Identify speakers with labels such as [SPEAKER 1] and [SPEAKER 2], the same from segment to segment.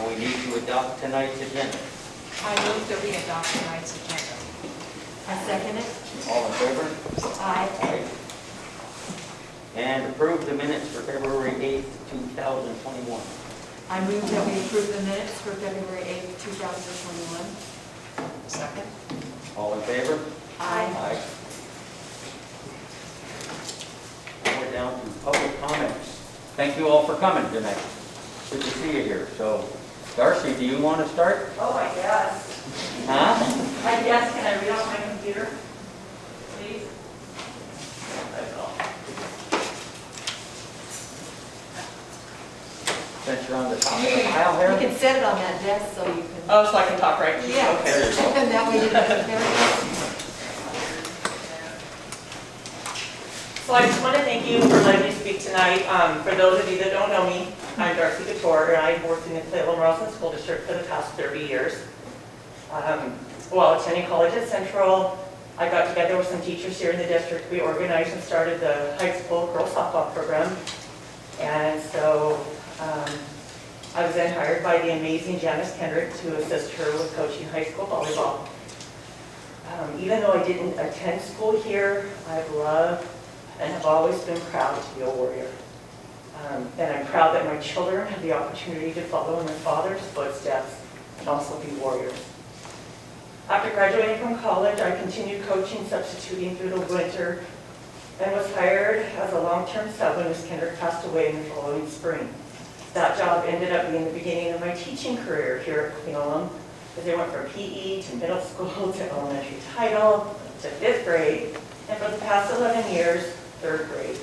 [SPEAKER 1] Now we need to adopt tonight's agenda.
[SPEAKER 2] I move that we adopt tonight's agenda.
[SPEAKER 3] I second it.
[SPEAKER 1] All in favor?
[SPEAKER 3] Aye.
[SPEAKER 1] Aye. And approve the minutes for February 8th, 2021.
[SPEAKER 3] I move that we approve the minutes for February 8th, 2021.
[SPEAKER 2] Second.
[SPEAKER 1] All in favor?
[SPEAKER 3] Aye.
[SPEAKER 1] Aye. Now we're down to public comments. Thank you all for coming tonight. Good to see you here. So, Darcy, do you want to start?
[SPEAKER 4] Oh, I guess.
[SPEAKER 1] Huh?
[SPEAKER 4] I guess, can I read off my computer? Please? That's all.
[SPEAKER 1] Since you're on the top of the pile
[SPEAKER 3] You
[SPEAKER 1] here?
[SPEAKER 3] can set it on that desk so you can.
[SPEAKER 4] Oh, so I can talk right to you?
[SPEAKER 3] Yeah.
[SPEAKER 4] Okay.
[SPEAKER 1] There you go.
[SPEAKER 3] And that way you can compare it.
[SPEAKER 4] So I just want to thank you for letting me speak tonight. For those of you that don't know me, I'm Darcy Couture, and I've worked in the Cleveland-Roslyn School District for the past 30 years. While attending college at Central, I got together with some teachers here in the district. We organized and started the high school girls softball program. And so I was then hired by the amazing Janice Kendrick to assist her with coaching high school volleyball. Even though I didn't attend school here, I've loved and have always been proud to be a warrior. And I'm proud that my children have the opportunity to follow in their father's footsteps and also be warriors. After graduating from college, I continued coaching, substituting through the winter, and was hired as a long-term sub when Ms. Kendrick passed away in the following spring. That job ended up being the beginning of my teaching career here at Cleveland, as I went from PE to middle school to elementary title to 5th grade, and for the past 11 years, 3rd grade.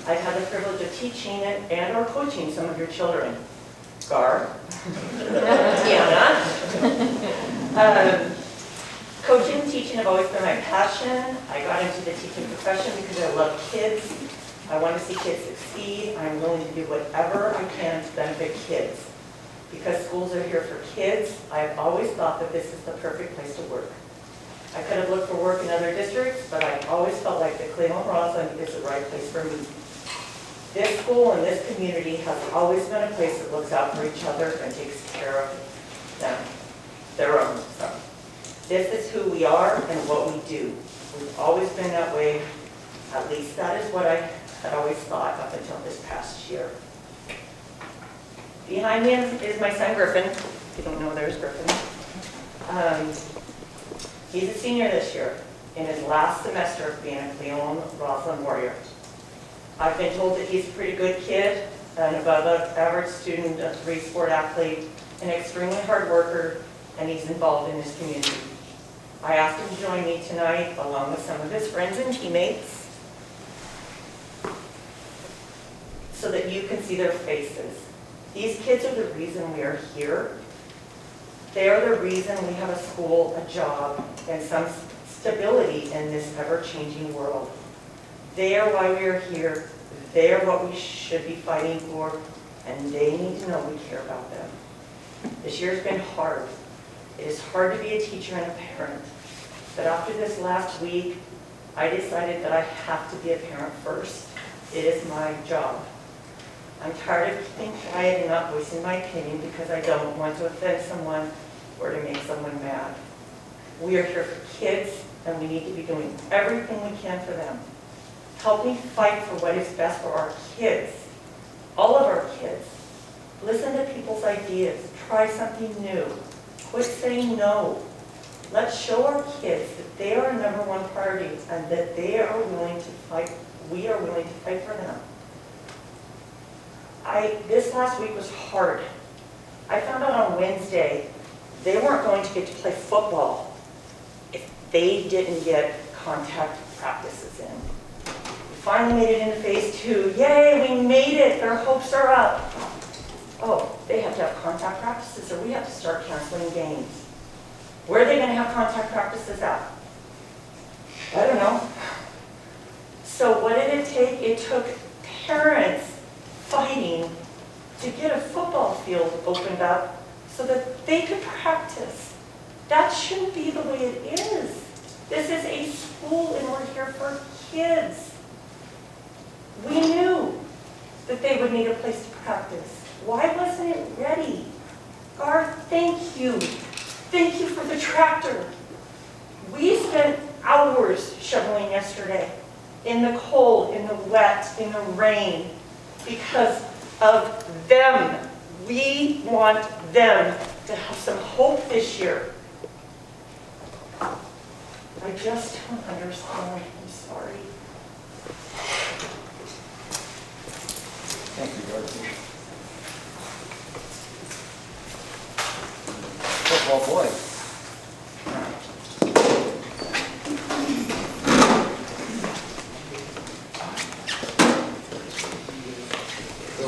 [SPEAKER 4] I've had the privilege of teaching and or coaching some of your children. Gar, Tiana. Coaching and teaching have always been my passion. I got into the teaching profession because I love kids. I want to see kids succeed. I'm willing to do whatever I can to benefit kids. Because schools are here for kids, I have always thought that this is the perfect place to work. I could have looked for work in other districts, but I always felt like the Cleveland-Roslyn is the right place for me. This school and this community has always been a place that looks out for each other and takes care of them, their own. So, this is who we are and what we do. We've always been that way. At least that is what I had always thought up until this past year. Behind me is my son Griffin. If you don't know, there's Griffin. He's a senior this year in his last semester of being a Cleveland-Roslyn Warrior. I've been told that he's a pretty good kid, an above-average student, a three-sport athlete, an extremely hard worker, and he's involved in his community. I asked him to join me tonight, along with some of his friends and teammates, so that you can see their faces. These kids are the reason we are here. They are the reason we have a school, a job, and some stability in this ever-changing world. They are why we are here. They are what we should be fighting for, and they need to know we care about them. This year's been hard. It is hard to be a teacher and a parent, but after this last week, I decided that I have to be a parent first. It is my job. I'm tired of keeping quiet and not voicing my opinion because I don't want to offend someone or to make someone mad. We are here for kids, and we need to be doing everything we can for them. Help me fight for what is best for our kids, all of our kids. Listen to people's ideas. Try something new. Quit saying no. Let's show our kids that they are our #1 priority and that they are willing to fight. We are willing to fight for them. This last week was hard. I found out on Wednesday they weren't going to get to play football if they didn't get contact practices in. We finally made it into phase 2. Yay, we made it. Their hopes are up. Oh, they have to have contact practices or we have to start canceling games. Where are they going to have contact practices at? I don't know. So what did it take? It took parents fighting to get a football field opened up so that they could practice. That shouldn't be the way it is. This is a school and we're here for kids. We knew that they would need a place to practice. Why wasn't it ready? Gar, thank you. Thank you for the tractor. We spent hours shoveling yesterday in the cold, in the wet, in the rain, because of them. We want them to have some hope this year. I just don't understand. I'm sorry.
[SPEAKER 1] Thank you, Dorothy. Football boys.
[SPEAKER 5] So,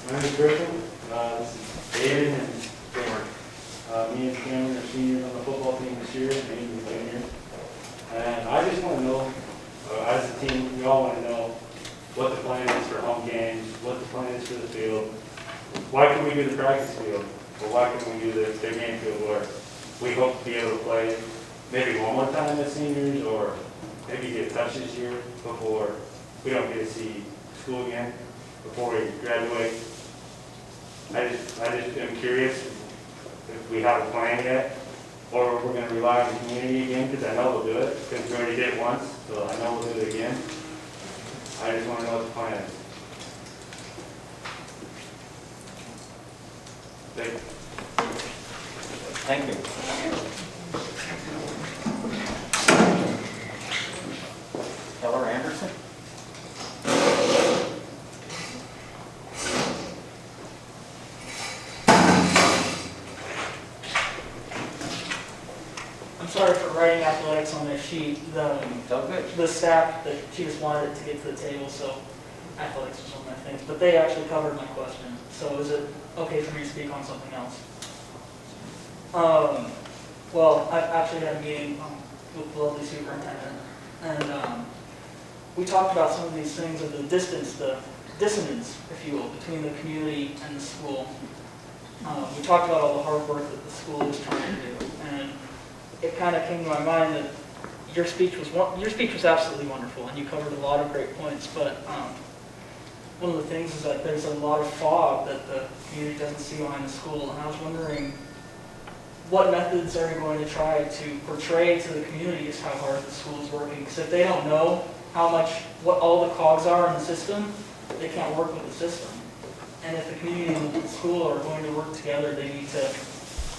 [SPEAKER 5] my name is Griffin. This is David and Cameron. Me and Cameron are seniors on the football team this year, and David is a junior. And I just want to know, as a team, we all want to know what the plan is for home games, what the plan is for the field. Why can we do the practice field? Or why can we do the game field where we hope to be able to play maybe one more time as seniors, or maybe get touched this year before we don't get to see school again, before we graduate? I just am curious if we have a plan yet, or we're going to rely on the community again, because I know we'll do it, because we already did it once, so I know we'll do it again. I just want to know what the plan is. Thank you.
[SPEAKER 1] Thank you. Keller Anderson?
[SPEAKER 6] I'm sorry for writing athletics on their sheet.
[SPEAKER 1] So good.
[SPEAKER 6] The staff, she just wanted it to get to the table, so athletics was one of my things. But they actually covered my question. So is it okay for me to speak on something else? Well, I actually had a meeting with the lovely superintendent, and we talked about some of these things of the dissonance, if you will, between the community and the school. We talked about all the hard work that the school is trying to do, and it kind of came to my mind that your speech was absolutely wonderful, and you covered a lot of great points. But one of the things is that there's a lot of fog that the community doesn't see behind the school, and I was wondering what methods are you going to try to portray to the community just how hard the school is working? Because if they don't know what all the cogs are in the system, they can't work with the system. And if the community and the school are going to work together, they need to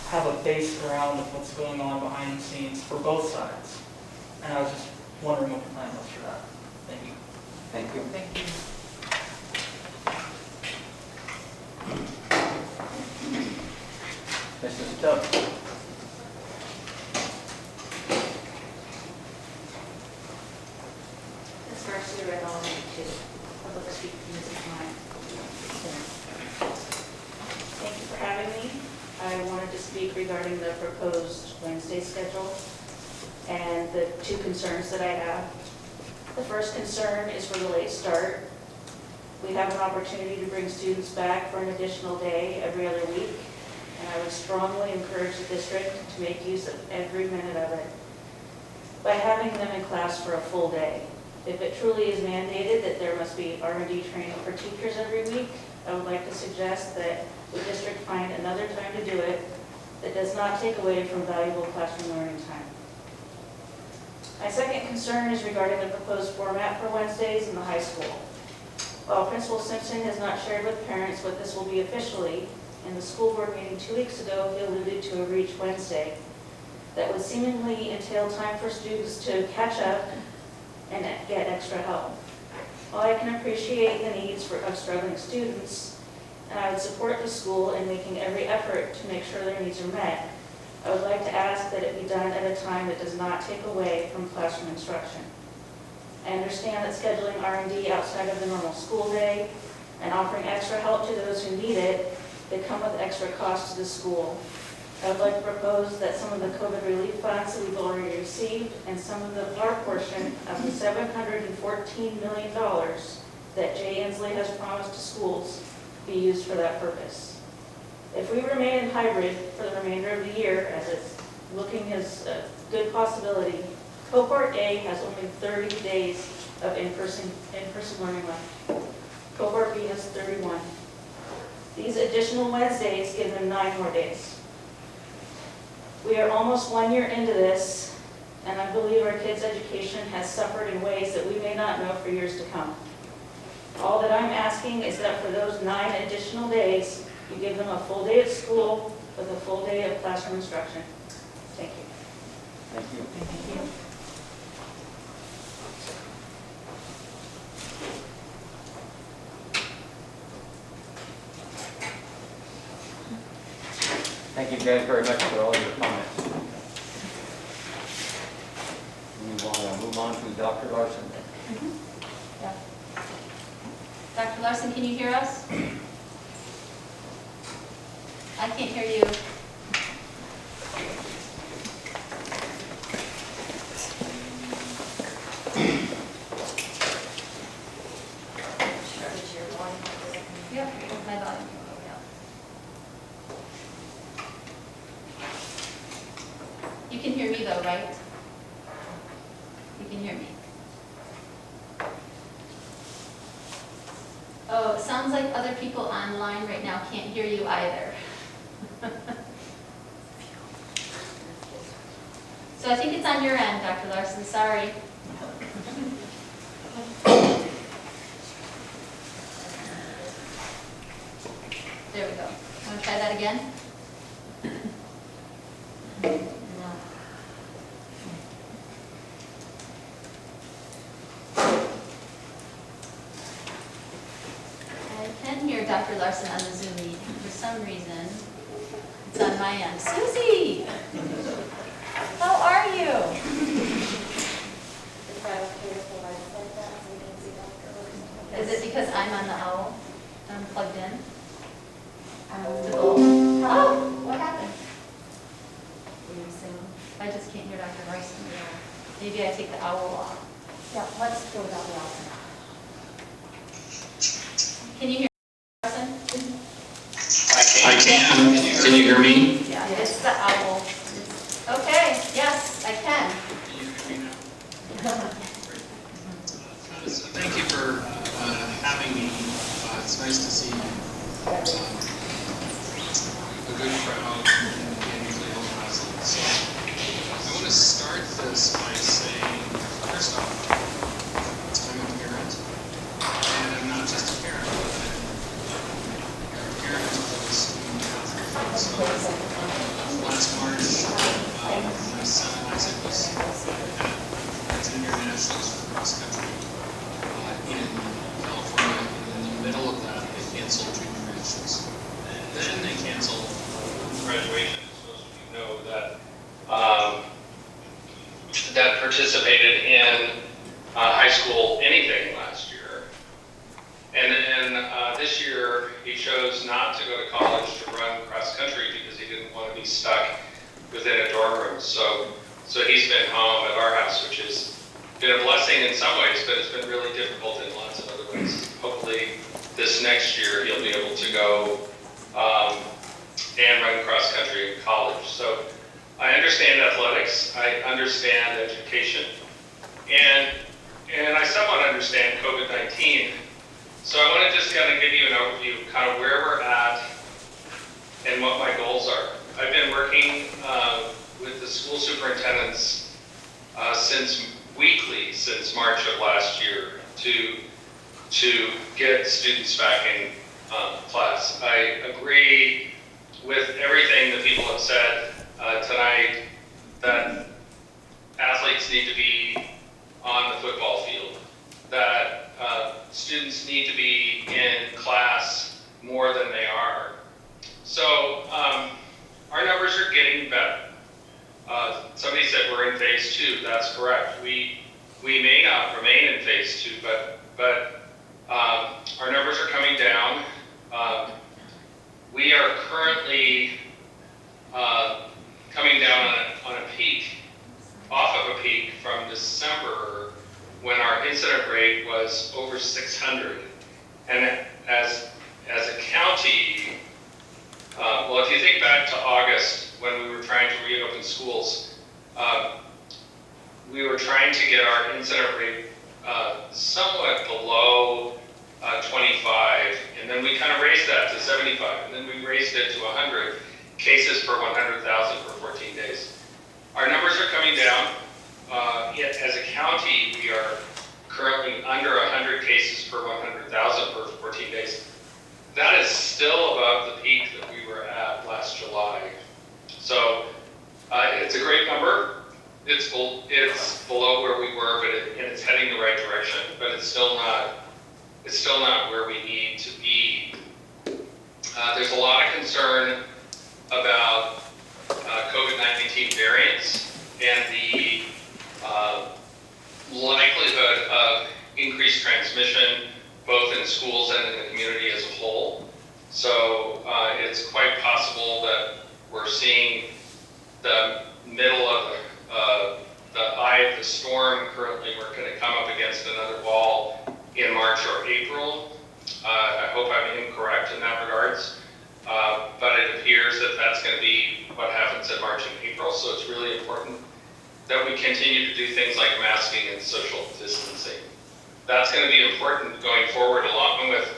[SPEAKER 6] have a base around of what's going on behind the scenes for both sides. And I was just wondering what the plan was for that. Thank you.
[SPEAKER 1] Thank you.
[SPEAKER 2] Thank you.
[SPEAKER 1] Mrs. Stubb?
[SPEAKER 7] Ms. Garcia read all of it too. Public speaking, Mrs. Meyer. Thank you for having me. I wanted to speak regarding the proposed Wednesday schedule and the two concerns that I have. The first concern is for the late start. We have an opportunity to bring students back for an additional day every other week, and I would strongly encourage the district to make use of every minute of it by having them in class for a full day. If it truly is mandated that there must be R&D training for teachers every week, I would like to suggest that the district find another time to do it that does not take away from valuable classroom learning time. My second concern is regarding the proposed format for Wednesdays in the high school. While Principal Simpson has not shared with parents what this will be officially, in the school board meeting 2 weeks ago, he alluded to a Reach Wednesday that would seemingly entail time for students to catch up and get extra help. While I can appreciate the needs of struggling students, and I would support the school in making every effort to make sure their needs are met, I would like to ask that it be done at a time that does not take away from classroom instruction. I understand that scheduling R&D outside of the normal school day and offering extra help to those who need it, they come with extra costs to the school. I would like to propose that some of the COVID relief funds that we've already received and some of our portion of the $714 million that Jay Inslee has promised to schools be used for that purpose. If we remain in hybrid for the remainder of the year, as it's looking as a good possibility, Cohort A has only 30 days of in-person learning left. Cohort B has 31. These additional Wednesdays give them 9 more days. We are almost 1 year into this, and I believe our kids' education has suffered in ways that we may not know for years to come. All that I'm asking is that for those 9 additional days, you give them a full day at school with a full day of classroom instruction. Thank you.
[SPEAKER 1] Thank you.
[SPEAKER 2] Thank you.
[SPEAKER 1] Thank you guys very much for all your comments. We want to move on to Dr. Larson.
[SPEAKER 8] Yeah. Dr. Larson, can you hear us? I can't hear you. Yep, my volume. Yeah. You can hear me though, right? You can hear me. Oh, it sounds like other people online right now can't hear you either. So I think it's on your end, Dr. Larson, sorry. There we go. Want to try that again? No. I can hear Dr. Larson on the Zoom meeting. For some reason, it's on my end. Susie! How are you? Is it because I'm on the owl? I'm plugged in? Oh, what happened? I just can't hear Dr. Larson. Maybe I take the owl off.
[SPEAKER 3] Yeah, let's go without the owl.
[SPEAKER 8] Can you hear Larson?
[SPEAKER 9] I can. Can you hear me?
[SPEAKER 8] Yeah, it's the owl. Okay, yes, I can.
[SPEAKER 9] So thank you for having me. It's nice to see a good crowd in Cleveland Housing. So I want to start this by saying, first off, I'm a parent, and I'm not just a parent, but I'm a parent of a student athlete. So last March, my son Isaac was at junior nationals for cross country in California, and in the middle of that, they canceled junior nationals. And then they canceled graduation. So most of you know that that participated in high school anything last year. And then this year, he chose not to go to college to run cross country because he didn't want to be stuck within a dorm room. So he's been home at our house, which has been a blessing in some ways, but it's been really difficult in lots of other ways. Hopefully this next year he'll be able to go and run cross country in college. So I understand athletics, I understand education, and I somewhat understand COVID-19. So I want to just kind of give you an overview of kind of where we're at and what my goals are. I've been working with the school superintendents since March of last year to get students back in class. I agree with everything that people have said tonight, that athletes need to be on the football field, that students need to be in class more than they are. So our numbers are getting better. Somebody said we're in phase 2. That's correct. We may not remain in phase 2, but our numbers are coming down. We are currently coming down on a peak, off of a peak from December, when our incident rate was over 600. And as a county, well, if you think back to August, when we were trying to reopen schools, we were trying to get our incident rate somewhat below 25, and then we kind of raised that to 75, and then we raised it to 100 cases per 100,000 for 14 days. So it's a great number. It's below where we were, and it's heading the right direction, but it's still not where we need to be. There's a lot of concern about COVID-19 variants and the likelihood of increased transmission, both in schools and in the community as a whole. So it's quite possible that we're seeing the middle of the eye of the storm. Currently, we're going to come up against another wall in March or April. I hope I'm incorrect in that regards, but it appears that that's going to be what happens in March and April. So it's really important that we continue to do things like masking and social distancing. That's going to be important going forward, along with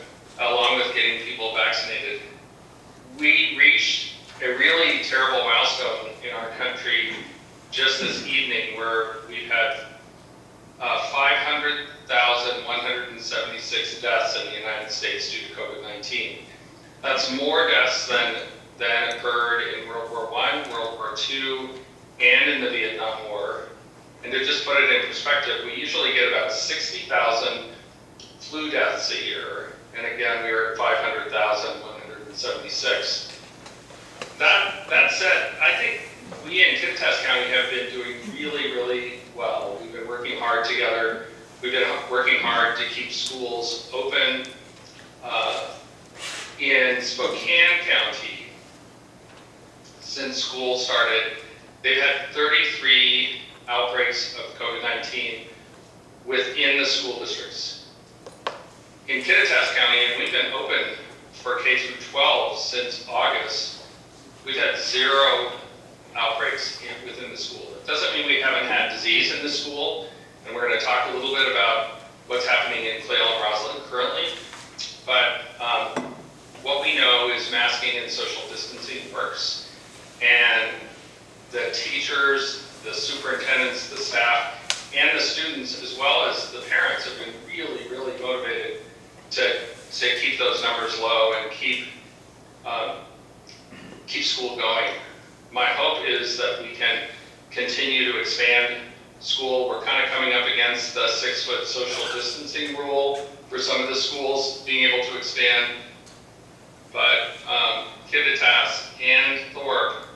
[SPEAKER 9] getting people vaccinated. We reached a really terrible milestone in our country just this evening, where we've had 500,176 deaths in the United States due to COVID-19. That's more deaths than occurred in World War I, World War II, and in the Vietnam War. And to just put it in perspective, we usually get about 60,000 flu deaths a year. And again, we were at 500,176. That said, I think we in Kittitas County have been doing really, really well. We've been working hard together. We've been working hard to keep schools open. In Spokane County, since school started, they've had 33 outbreaks of COVID-19 within the school districts. In Kittitas County, and we've been open for K-12 since August, we've had 0 outbreaks within the school. It doesn't mean we haven't had disease in the school, and we're going to talk a little bit about what's happening in Clayle and Roslyn currently, but what we know is masking and social distancing works, and the teachers, the superintendents, the staff, and the students, as well as the parents, have been really, really motivated to keep those numbers low and keep school going. My hope is that we can continue to expand school. We're kind of coming up against the 6-foot social distancing rule for some of the schools being able to expand. But Kittitas and Thorpe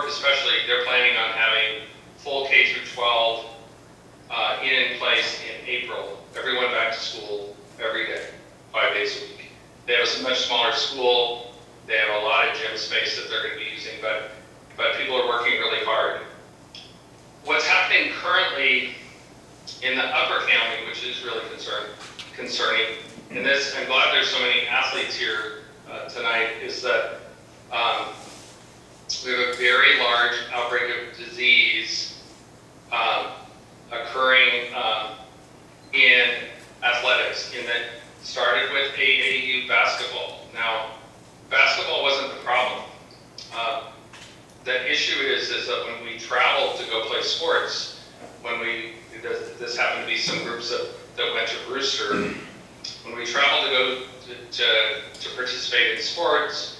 [SPEAKER 9] especially, they're planning on having full K-12 in place in April. Everyone back to school every day, 5 days a week. They have a much smaller school. They have a lot of gym space that they're going to be using, but people are working really hard. What's happening currently in the Upper County, which is really concerning, and this, I'm glad there's so many athletes here tonight, is that we have a very large outbreak of disease occurring in athletics, in that started with AAU basketball. Now, basketball wasn't the problem. The issue is that when we travel to go play sports, this happened to be some groups that went to Brewster, when we travel to go to participate in sports,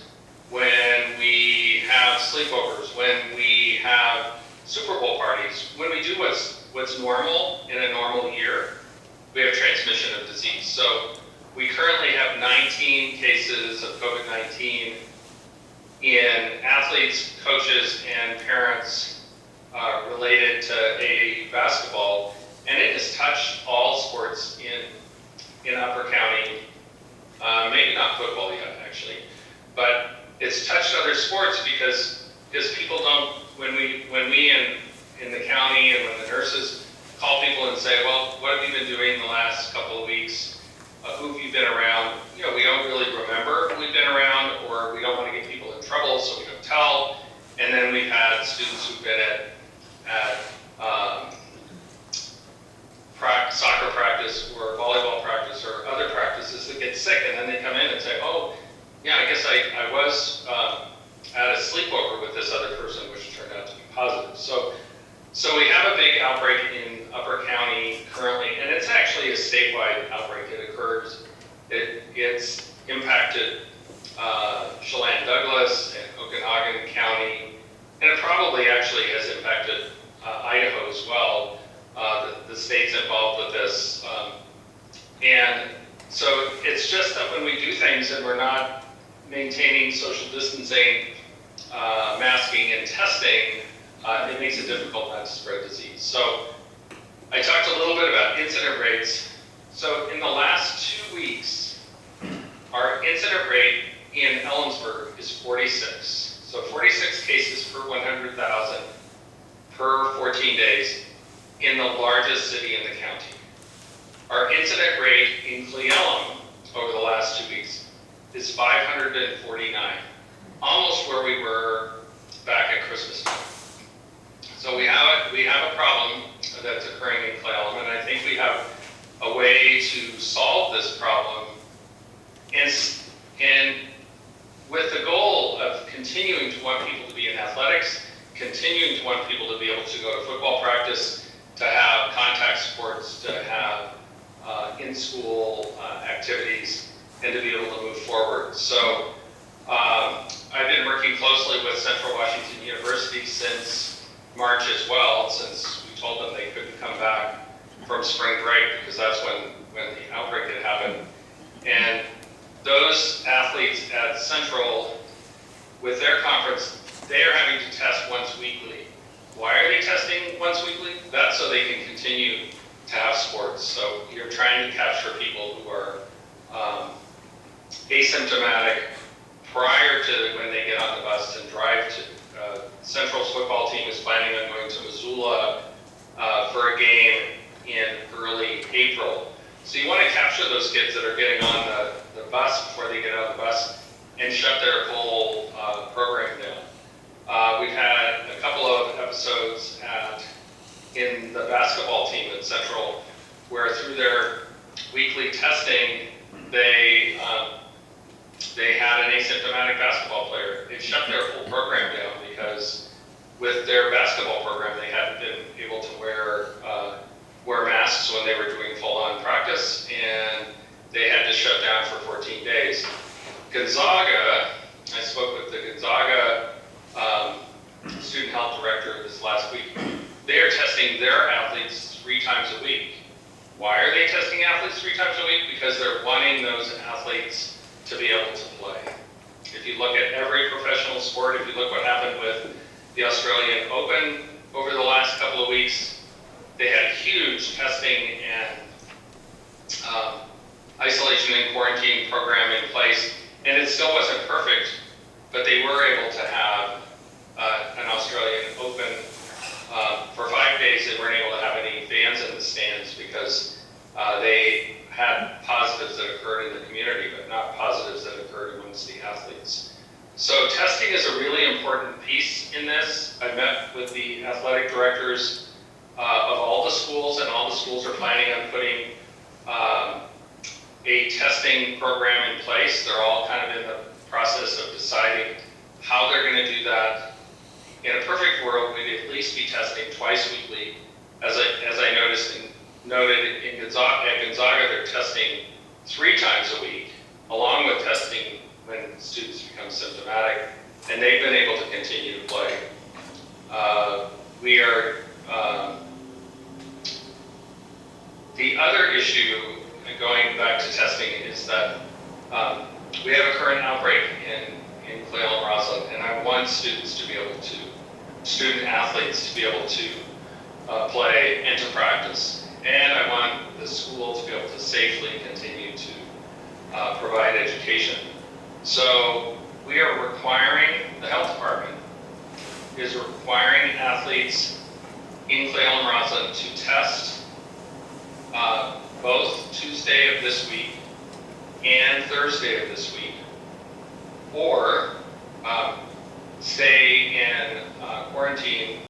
[SPEAKER 9] when we have sleepovers, when we have Super Bowl parties, when we do what's normal in a normal year, we have transmission of disease. So we currently have 19 cases of COVID-19 in athletes, coaches, and parents related to AAU basketball, and it has touched all sports in Upper County, maybe not football yet, actually, but it's touched other sports because people don't, when we in the county and when the nurses call people and say, well, what have you been doing the last couple of weeks? Who have you been around? We don't really remember who we've been around, or we don't want to get people in trouble, so we don't tell. And then we've had students who've been at soccer practice or volleyball practice or other practices that get sick, and then they come in and say, oh, yeah, I guess I was at a sleepover with this other person, which turned out to be positive. So we have a big outbreak in Upper County currently, and it's actually a statewide outbreak. It's impacted Chelan Douglas and Okanagan County. it probably actually has impacted Idaho as well. The state's involved with this. And so it's just that when we do things and we're not maintaining social distancing, masking and testing, it makes it difficult not to spread disease. So I talked a little bit about incident rates. So in the last 2 weeks, our incident rate in Ellensburg is 46. So 46 cases per 100,000 per 14 days in the largest city in the county. Our incident rate in Cle Elum over the last 2 weeks is 549, almost where we were back at Christmas time. So we have a problem that's occurring in Cle Elum, and I think we have a way to solve this problem, and with the goal of continuing to want people to be in athletics, continuing to want people to be able to go to football practice, to have contact sports, to have in-school activities, and to be able to move forward. So I've been working closely with Central Washington University since March as well, since we told them they couldn't come back from spring break, because that's when the outbreak had happened. And those athletes at Central, with their conference, they are having to test once weekly. Why are they testing once weekly? That's so they can continue to have sports. So you're trying to capture people who are asymptomatic prior to when they get on the bus and drive to. Central's football team is planning on going to Missoula for a game in early April. So you want to capture those kids that are getting on the bus before they get on the bus and shut their whole program down. We've had a couple of episodes in the basketball team at Central where through their weekly testing, they had an asymptomatic basketball player. They shut their whole program down because with their basketball program, they hadn't been able to wear masks when they were doing full-on practice, and they had to shut down for 14 days. Gonzaga, I spoke with the Gonzaga student health director this last week. They are testing their athletes 3 times a week. Why are they testing athletes 3 times a week? Because they're wanting those athletes to be able to play. If you look at every professional sport, if you look what happened with the Australian Open over the last couple of weeks, they had huge testing and isolation and quarantine program in place, and it still wasn't perfect, but they were able to have an Australian Open. For 5 days, they weren't able to have any fans in the stands because they had positives that occurred in the community, but not positives that occurred amongst the athletes. So testing is a really important piece in this. I met with the athletic directors of all the schools, and all the schools are planning on putting a testing program in place. They're all kind of in the process of deciding how they're going to do that. In a perfect world, we'd at least be testing twice weekly. As I noted in Gonzaga, they're testing 3 times a week, along with testing when students become symptomatic, and they've been able to continue to play. The other issue, going back to testing, is that we have a current outbreak in Cle Elum Roslyn, and I want student athletes to be able to play and to practice. And I want the school to be able to safely continue to provide education. So we are requiring, the health department is requiring athletes in Cle Elum Roslyn to test both Tuesday of this week and Thursday of this week, or stay in quarantine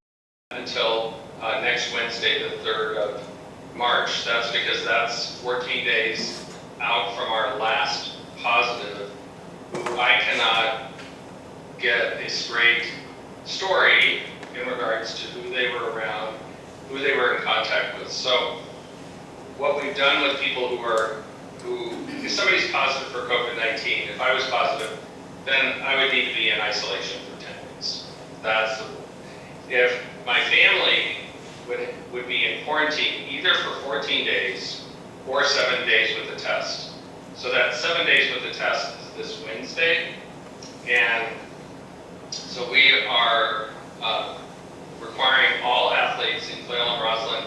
[SPEAKER 9] until next Wednesday, the 3rd of March. That's because that's 14 days out from our last positive, who I cannot get a straight story in regards to who they were around, who they were in contact with. So what we've done with people if somebody's positive for COVID-19, if I was positive, then I would need to be in isolation for 10 days. That's the rule. if my family would be in quarantine either for 14 days or 7 days with the test. So that 7 days with the test is this Wednesday. And so we are requiring all athletes in Clayton and Roslyn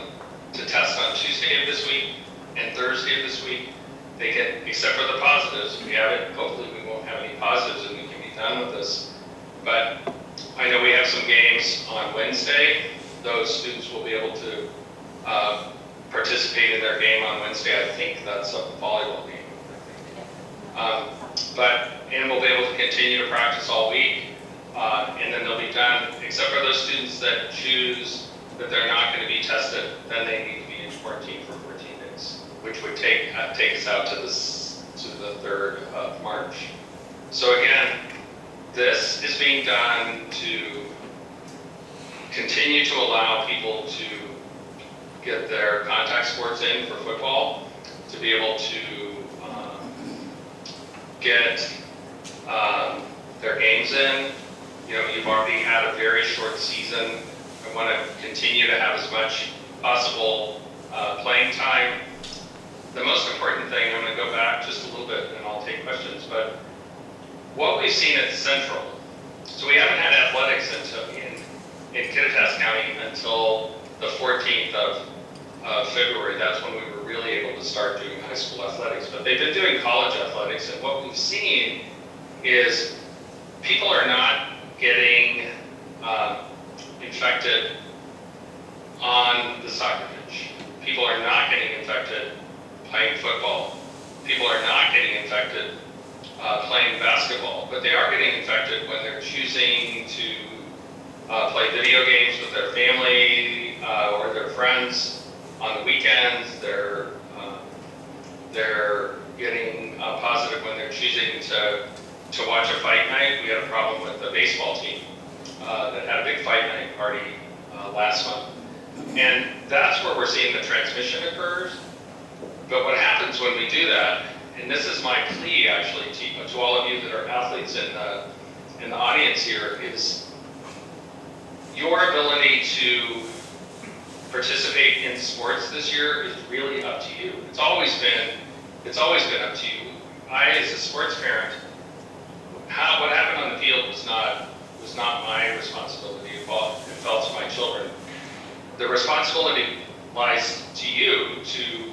[SPEAKER 9] to test on Tuesday of this week and Thursday of this week. They can, except for the positives, we have it. Hopefully we won't have any positives and we can be done with this. But I know we have some games on Wednesday. Those students will be able to participate in their game on Wednesday. I think that's a volleyball game. And we'll be able to continue to practice all week. And then they'll be done, except for those students that choose that they're not going to be tested, then they need to be in quarantine for 14 days, which would take us out to the 3rd of March. So again, this is being done to continue to allow people to get their contact sports in for football, to be able to get their games in. You know, you've already had a very short season. I want to continue to have as much possible playing time. The most important thing, I'm going to go back just a little bit and I'll take questions, but what we've seen at Central, so we haven't had athletics in Kittitas County until the 14th of February. That's when we were really able to start doing high school athletics, but they've been doing college athletics, and what we've seen is people are not getting infected on the soccer pitch. People are not getting infected playing football. People are not getting infected playing basketball, but they are getting infected when they're choosing to play video games with their family or their friends on the weekends. They're getting positive when they're choosing to watch a fight night. We had a problem with the baseball team that had a big fight night party last month. And that's where we're seeing the transmission occurs. But what happens when we do that, and this is my plea actually to all of you that are athletes in the audience here, is your ability to participate in sports this year is really up to you. It's always been up to you. I, as a sports parent, what happened on the field was not my responsibility. It fell to my children. The responsibility lies to you to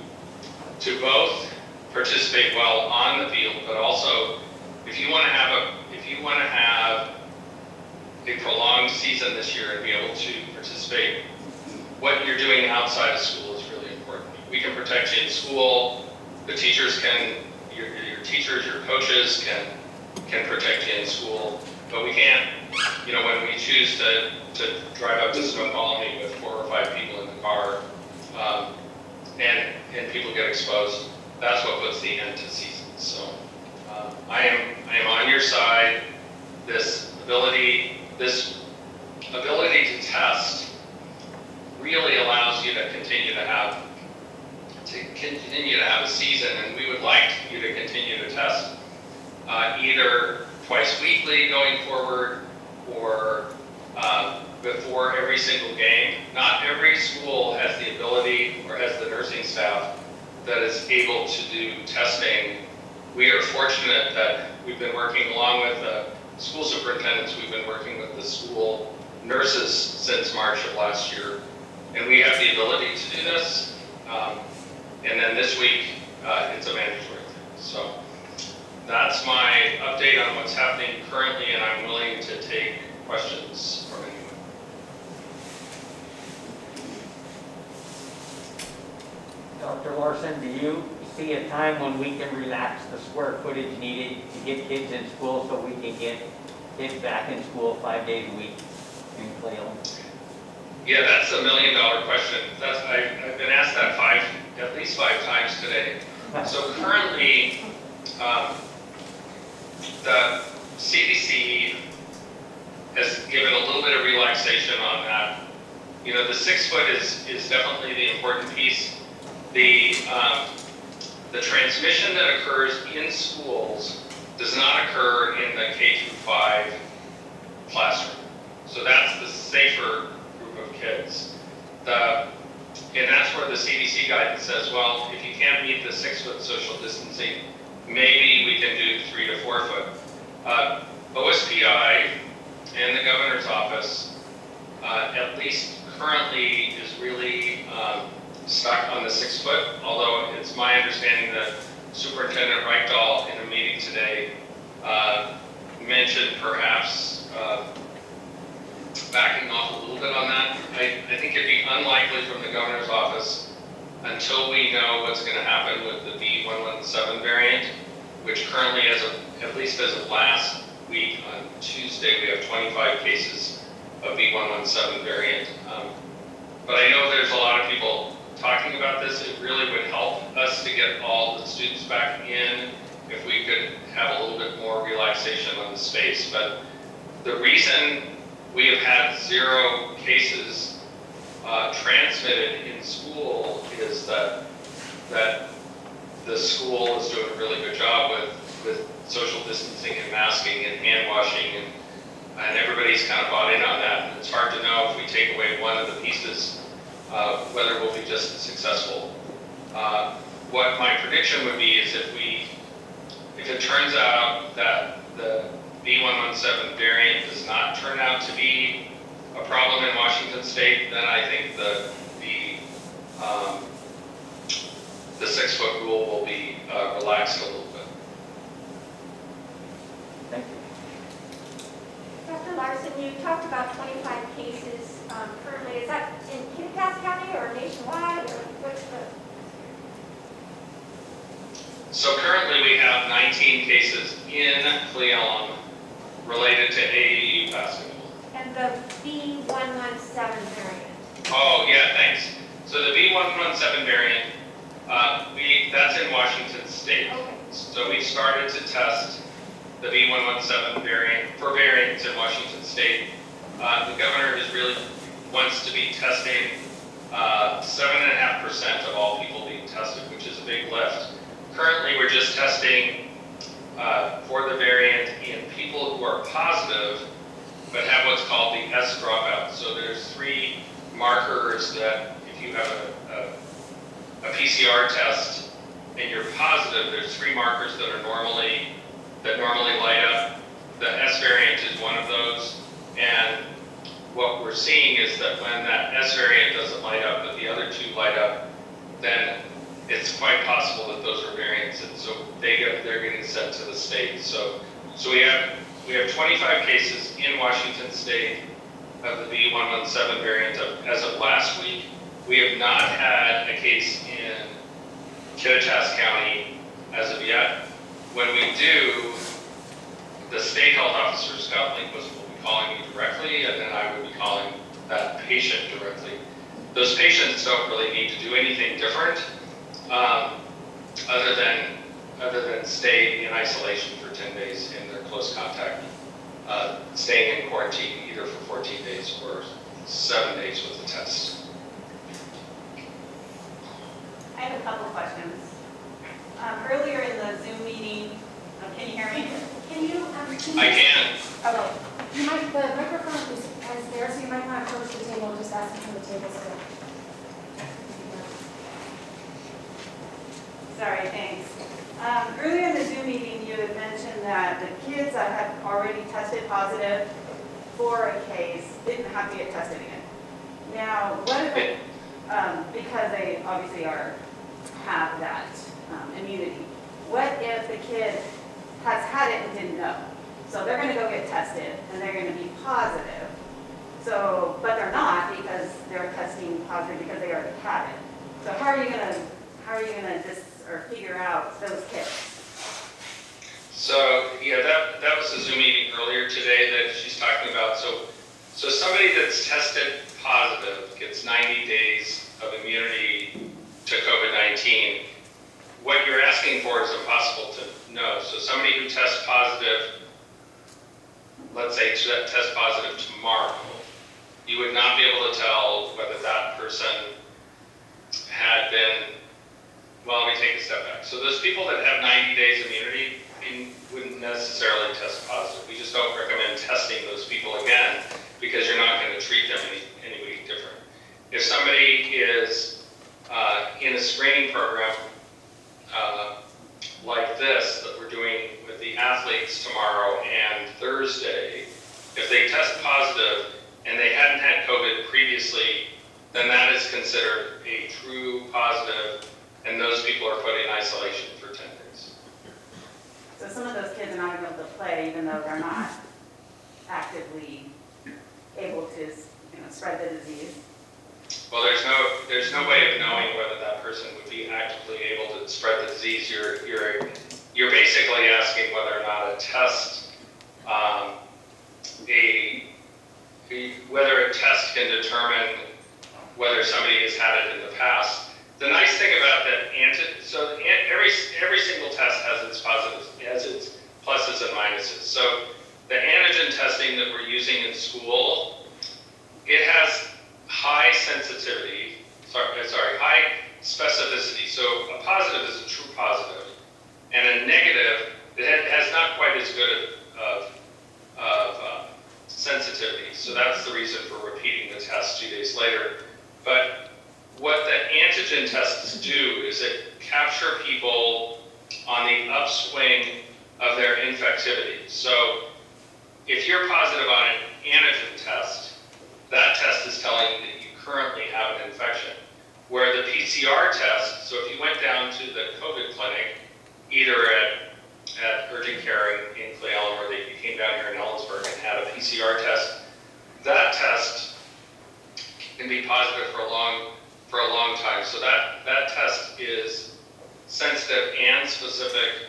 [SPEAKER 9] both participate well on the field, but also if you want to have a prolonged season this year and be able to participate, what you're doing outside of school is really important. We can protect you in school. The teachers can, your teachers, your coaches can protect you in school, but we can't, when we choose to drive up to Snow Colony with 4 or 5 people in the car, and people get exposed, that's what puts the end to season. So I am on your side. This ability to test really allows you to continue to have a season, and we would like you to continue to test either twice weekly going forward or before every single game. Not every school has the ability or has the nursing staff that is able to do testing. We are fortunate that we've been working along with the school superintendents, we've been working with the school nurses since March of last year, and we have the ability to do this. And then this week, it's a mandatory thing. So that's my update on what's happening currently, and I'm willing to take questions from anyone.
[SPEAKER 1] Dr. Larson, do you see a time when we can relax the square footage needed to get kids in school so we can get kids back in school 5 days a week in Clayton?
[SPEAKER 9] Yeah, that's $1 million question. I've been asked that at least five times today. So currently, the CDC has given a little bit of relaxation on that. The 6 foot is definitely the important piece. The transmission that occurs in schools does not occur in the K-5 classroom. So that's the safer kids. And that's where the CDC guidance says, well, if you can't meet the 6-foot social distancing, maybe we can do 3 to 4 foot. OSPI and the governor's office, at least currently, is really stuck on the 6 foot, although it's my understanding that Superintendent Reichdahl in a meeting today mentioned perhaps backing off a little bit on that. I think it'd be unlikely from the governor's office until we know what's going to happen with the B117 variant, which currently, at least as of last week on Tuesday, we have 25 cases of B117 variant. But I know there's a lot of people talking about this. It really would help us to get all the students back in if we could have a little bit more relaxation on the space. But the reason we have had 0 cases transmitted in school is that the school is doing a really good job with social distancing and masking and hand washing, and everybody's kind of bought in on that. And it's hard to know if we take away one of the pieces whether we'll be just as successful. What my prediction would be is if it turns out that the B117 variant does not turn out to be a problem in Washington State, then I think the 6-foot rule will be relaxed a little bit.
[SPEAKER 1] Thank you.
[SPEAKER 10] Dr. Larson, you talked about 25 cases currently. Is that in Kittitas County or nationwide, or what's the?
[SPEAKER 9] So currently we have 19 cases in Cle Elum related to AAU basketball.
[SPEAKER 10] And the B117 variant?
[SPEAKER 9] Oh, yeah, thanks. So the B117 variant, that's in Washington State.
[SPEAKER 10] Okay.
[SPEAKER 9] So we started to test the B117 variant for variants in Washington State. The governor is really wants to be testing 7.5% of all people being tested, which is a big lift. Currently, we're just testing for the variant in people who are positive, but have what's called the S dropout. So there's 3 markers that if you have a PCR test and you're positive, there's 3 markers that are normally light up. The S variant is one of those, and what we're seeing is that when that S variant doesn't light up, but the other 2 light up, then it's quite possible that those are variants, and so they're getting sent to the state. So we have 25 cases in Washington State of the B117 variant as of last week. We have not had a case in Kittitas County as of yet. When we do, the state health officer, Scott Lindquist, will be calling me directly, and then I would be calling that patient directly. Those patients don't really need to do anything different other than stay in isolation for 10 days in their close contact, staying in quarantine either for 14 days or 7 days with the test.
[SPEAKER 11] I have a couple of questions. Earlier in the Zoom meeting, can you hear me?
[SPEAKER 10] Can you?
[SPEAKER 9] I can.
[SPEAKER 10] Okay. You might, the microphone is there, so you might want to approach the table, just ask them for the table.
[SPEAKER 11] Sorry, thanks. Earlier in the Zoom meeting, you had mentioned that the kids that had already tested positive for a case didn't have to get tested again. Now, what if it, because they obviously have that immunity, what if the kid has had it and didn't know? So they're going to go get tested and they're going to be positive. So, but they're not because they're testing positive because they already have it. So how are you going to figure out those kids?
[SPEAKER 9] So yeah, that was the Zoom meeting earlier today that she's talking about. So somebody that's tested positive gets 90 days of immunity to COVID-19. What you're asking for is impossible to know. So somebody who tests positive, let's say test positive tomorrow, you would not be able to tell whether that person had been, well, let me take a step back. So those people that have 90 days immunity wouldn't necessarily test positive. We just don't recommend testing those people again because you're not going to treat them any different. then that is considered a true positive, and those people are put in isolation for 10 days.
[SPEAKER 11] So some of those kids are not able to play even though they're not actively able to, spread the disease.
[SPEAKER 9] Well, there's no way of knowing whether that person would be actively able to spread the disease. You're basically asking whether or not a test, whether a test can determine whether somebody has had it in the past. The nice thing about that every single test has its positives, has its pluses and minuses. So the antigen testing that we're using in school, it has high sensitivity, high specificity. So a positive is a true positive, and a negative, it has not quite as good of sensitivity. So that's the reason for repeating the test 2 days later. But what the antigen tests do is it capture people on the upswing of their infectivity. So if you're positive on an antigen test, that test is telling you that you currently have an infection. Where the PCR test, so if you went down to the COVID clinic, either at urgent care in Clay Ellen, or you came down here in Ellensburg and had a PCR test, that test can be positive for a long time. So that test is sensitive and specific,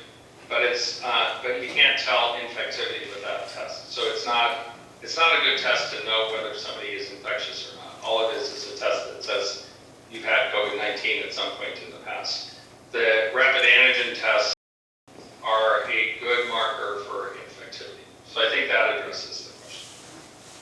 [SPEAKER 9] but you can't tell infectivity with that test. So it's not a good test to know whether somebody is infectious or not. All it is a test that says you've had COVID-19 at some point in the past. The rapid antigen tests are a good marker for infectivity. So I think that addresses the question.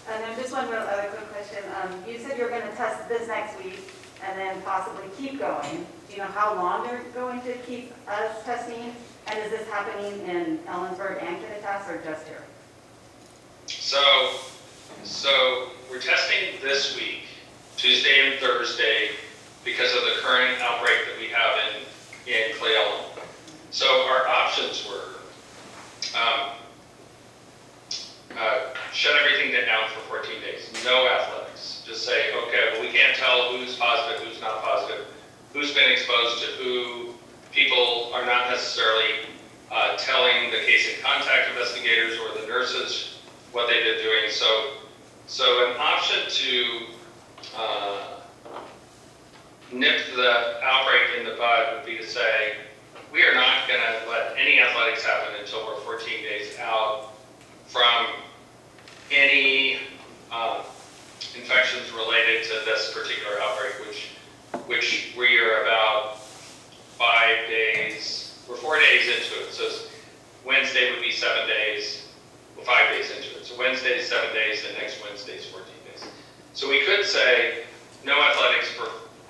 [SPEAKER 11] And then just one real other quick question. You said you're going to test this next week and then possibly keep going. Do you know how long they're going to keep us testing? And is this happening in Ellensburg and Kittitas or just here?
[SPEAKER 9] So we're testing this week, Tuesday and Thursday, because of the current outbreak that we have in Clay Ellen. So our options were shut everything down for 14 days, no athletics. Just say, okay, well, we can't tell who's positive, who's not positive, who's been exposed to who. People are not necessarily telling the case in contact investigators or the nurses what they've been doing. So an option to nip the outbreak in the bud would be to say, we are not going to let any athletics happen until we're 14 days out from any infections related to this particular outbreak, which we are about 5 days, we're 4 days into it. So Wednesday would be 7 days, well, 5 days into it. So Wednesday is 7 days, and next Wednesday is 14 days. So we could say no athletics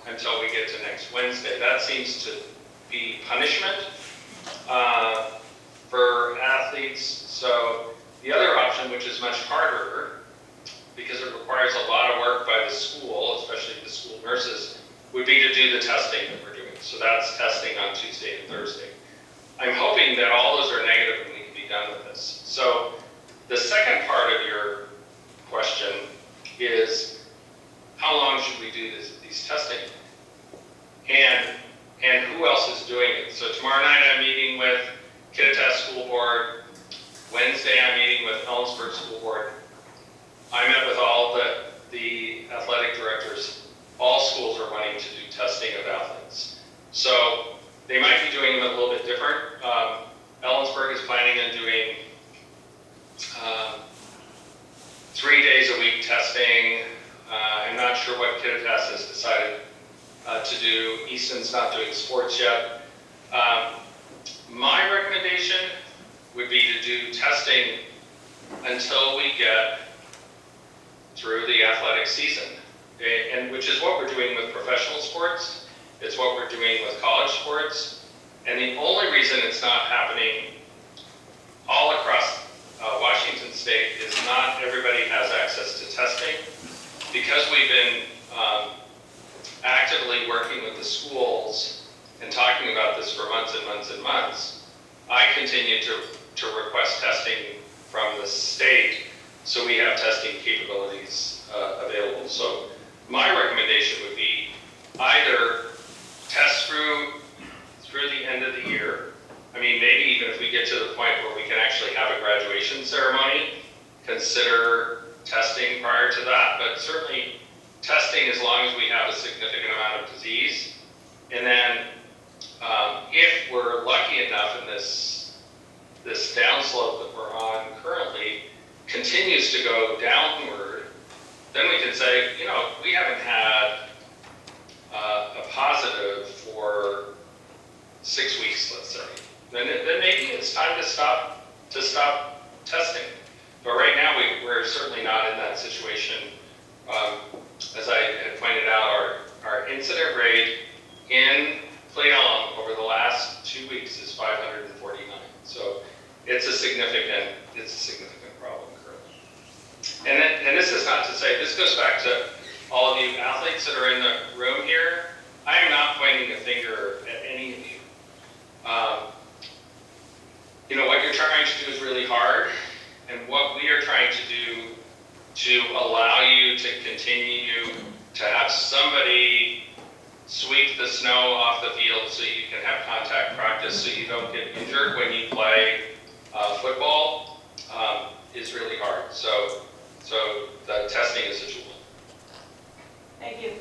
[SPEAKER 9] until we get to next Wednesday. That seems to be punishment for athletes. So the other option, which is much harder, because it requires a lot of work by the school, especially the school nurses, would be to do the testing that we're doing. So that's testing on Tuesday and Thursday. I'm hoping that all those are negative and we can be done with this. So the second part of your question is, how long should we do these testing? And who else is doing it? So tomorrow night I'm meeting with Kittitas School Board. Wednesday I'm meeting with Ellensburg School Board. I met with all the athletic directors. All schools are wanting to do testing of athletes. So they might be doing them a little bit different. Ellensburg is planning on doing 3 days a week testing. I'm not sure what Kittitas has decided to do. Easton's not doing sports yet. My recommendation would be to do testing until we get through the athletic season, and which is what we're doing with professional sports. It's what we're doing with college sports. And the only reason it's not happening all across Washington State is not everybody has access to testing. Because we've been actively working with the schools and talking about this for months and months and months, I continue to request testing from the state so we have testing capabilities available. So my recommendation would testing prior to that, but certainly testing as long as we have a significant amount of disease. And then if we're lucky enough in this downslope that we're on currently continues to go downward, then we can say, you know, we haven't had a positive for 6 weeks, let's say. Then maybe it's time to stop testing. But right now, we're certainly not in that situation. As I had pointed out, our incident rate in Cle Elum over the last 2 weeks is 549. So it's a significant problem currently. And this is not to say, this goes back to all of you athletes that are in the room here. I am not pointing a finger at any of you. You know, what you're trying to do is really hard, and what we are trying to do to allow you to continue to have somebody sweep the snow off the field so you can have contact practice so you don't get injured when you play football is really hard. So the testing is a tool.
[SPEAKER 11] Thank you.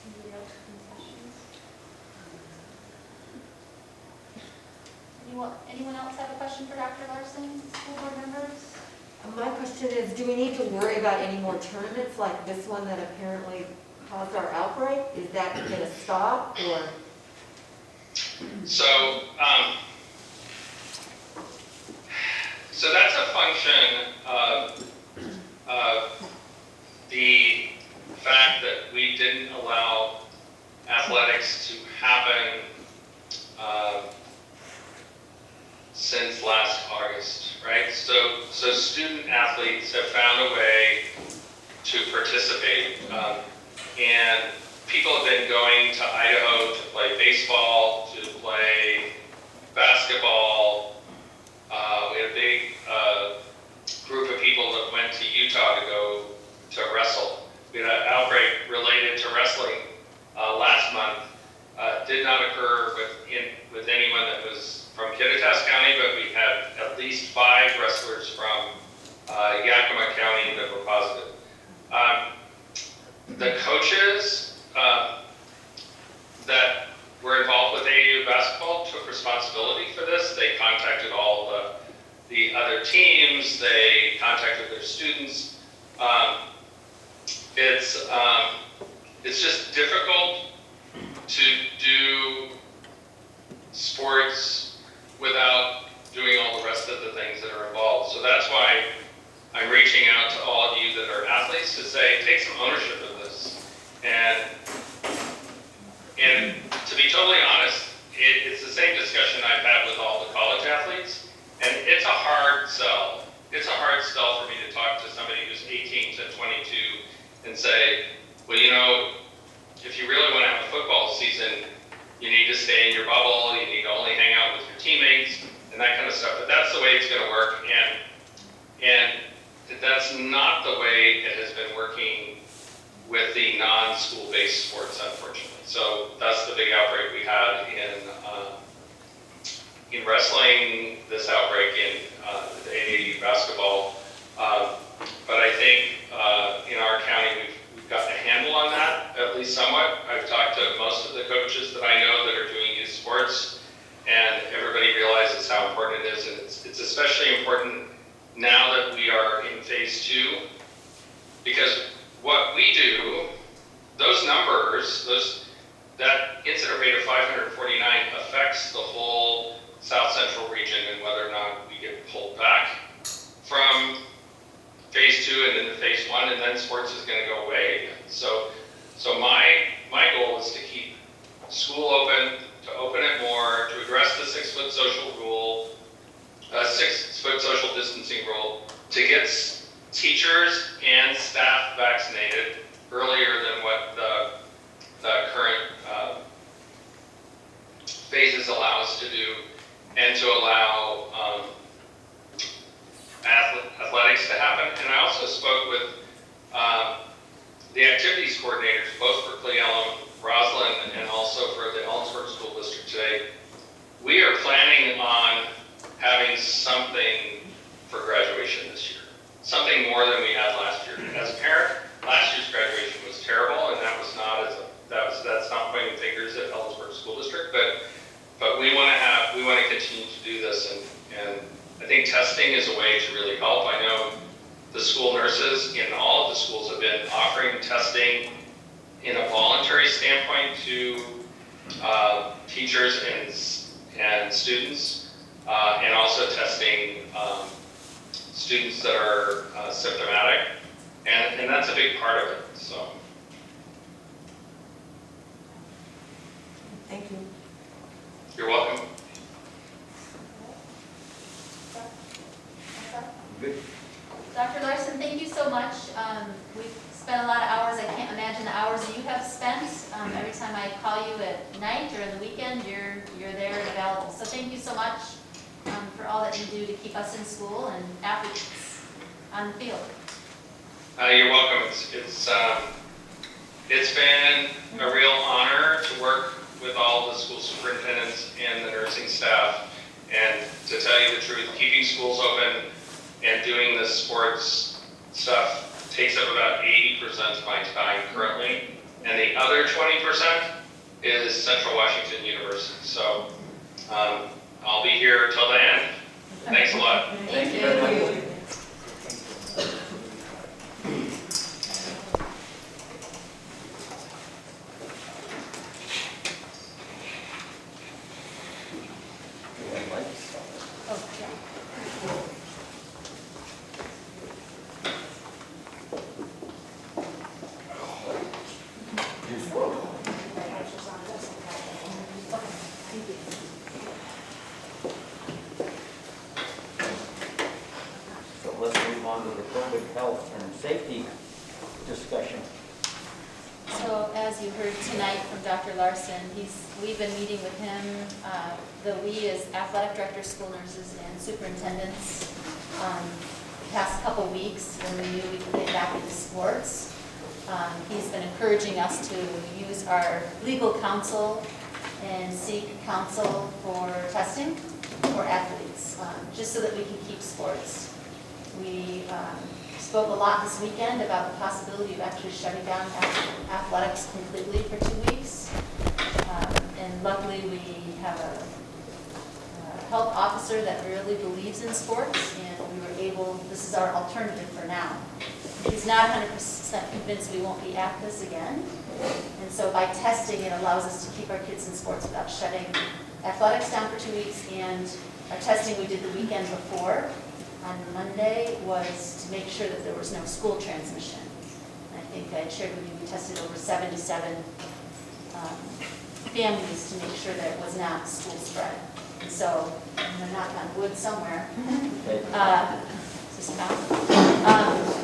[SPEAKER 8] Anybody else have any questions? Anyone else have a question for Dr. Larson, school board members?
[SPEAKER 3] My question is, do we need to worry about any more tournaments like this one that apparently caused our outbreak? Is that going to stop, or?
[SPEAKER 9] So that's a function of the fact that we didn't allow athletics to happen since last August, right? So student athletes have found a way to participate, and people have been going to Idaho to play baseball, to play basketball. We had a big group of people that went to Utah to go to wrestle. We had an outbreak related to wrestling last month. Did not occur with anyone that was from Kittitas County, but we had at least 5 wrestlers from Yakima County that were positive. The coaches that were involved with AAU basketball took responsibility for this. They contacted all the other teams. They contacted their students. It's just difficult to do sports without doing all the rest of the things that are involved. So that's why I'm reaching out to all of you that are athletes to say, take some ownership of this. And to be totally honest, it's the same discussion I've had with all the college athletes, and it's a hard sell. It's a hard sell for me to talk to somebody who's 18 to 22 and say, well, you know, if you really want to have a football season, you need to stay in your bubble, you need to only hang out with your teammates, and that kind of stuff. But that's the way it's going to work, and that's not the way it has been working with the non-school-based sports, unfortunately. So that's the big outbreak we had in wrestling, this outbreak in the AAU basketball. But I think in our county, we've gotten a handle on that, at least somewhat. I've talked to most of the coaches that I know that are doing youth sports, and everybody realizes how important it is. And it's especially important now that we are in phase 2, because what we do, those numbers, that incident rate of 549 affects the whole South Central region and whether or not we get pulled back from phase 2 and then phase 1, and then sports is going to go away again. So my goal is to keep school open, to open it more, to address the 6-foot social rule, 6-foot social distancing rule, to get teachers and staff vaccinated earlier than what the current phases allow us to do, and to allow athletics to happen. And I also spoke with the activities coordinators, both for Cle Elum, Roslyn, and also for the Ellensburg School District today. We are planning on having something for graduation. help. I know the school nurses in all of the schools have been offering testing in a voluntary standpoint to teachers and students, and also testing students that are symptomatic, and that's a big part of it, so.
[SPEAKER 3] Thank you.
[SPEAKER 9] You're welcome.
[SPEAKER 1] Good.
[SPEAKER 8] Dr. Larson, thank you so much. We've spent a lot of hours. I can't imagine the hours that you have spent. Every time I call you at night or in the weekend, you're there and available. So thank you so much for all that you do to keep us in school and athletes on the field.
[SPEAKER 9] You're welcome. It's been a real honor to work with all the school superintendents and the nursing staff. And to tell you the truth, keeping schools open and doing the sports stuff takes up about 80% of my time currently. And the other 20% is Central Washington University. So I'll be here till the end. Thanks a lot.
[SPEAKER 8] Thank you.
[SPEAKER 1] very much.
[SPEAKER 8] Oh, yeah.
[SPEAKER 1] So let's move on to the COVID health and safety discussion.
[SPEAKER 8] So as you heard tonight from Dr. Larson, we've been meeting with him, we as athletic directors, school nurses, and superintendents, the past couple weeks when we knew we could get back into sports. He's been encouraging us to use our legal counsel and seek counsel for testing for athletes, just so that we can keep sports. We spoke a lot this weekend about the possibility of actually shutting down athletics completely for 2 weeks. And luckily we have a health officer that really believes in sports, and we were able, this is our alternative for now. He's not 100% convinced we won't be at this again. And so by testing, it allows us to keep our kids in sports without shutting athletics down for 2 weeks. And our testing we did the weekend before on Monday was to make sure that there was no school transmission. And I think I shared with you, we tested over 77 families to make sure that it was not school spread. And so, I'm gonna knock on wood somewhere.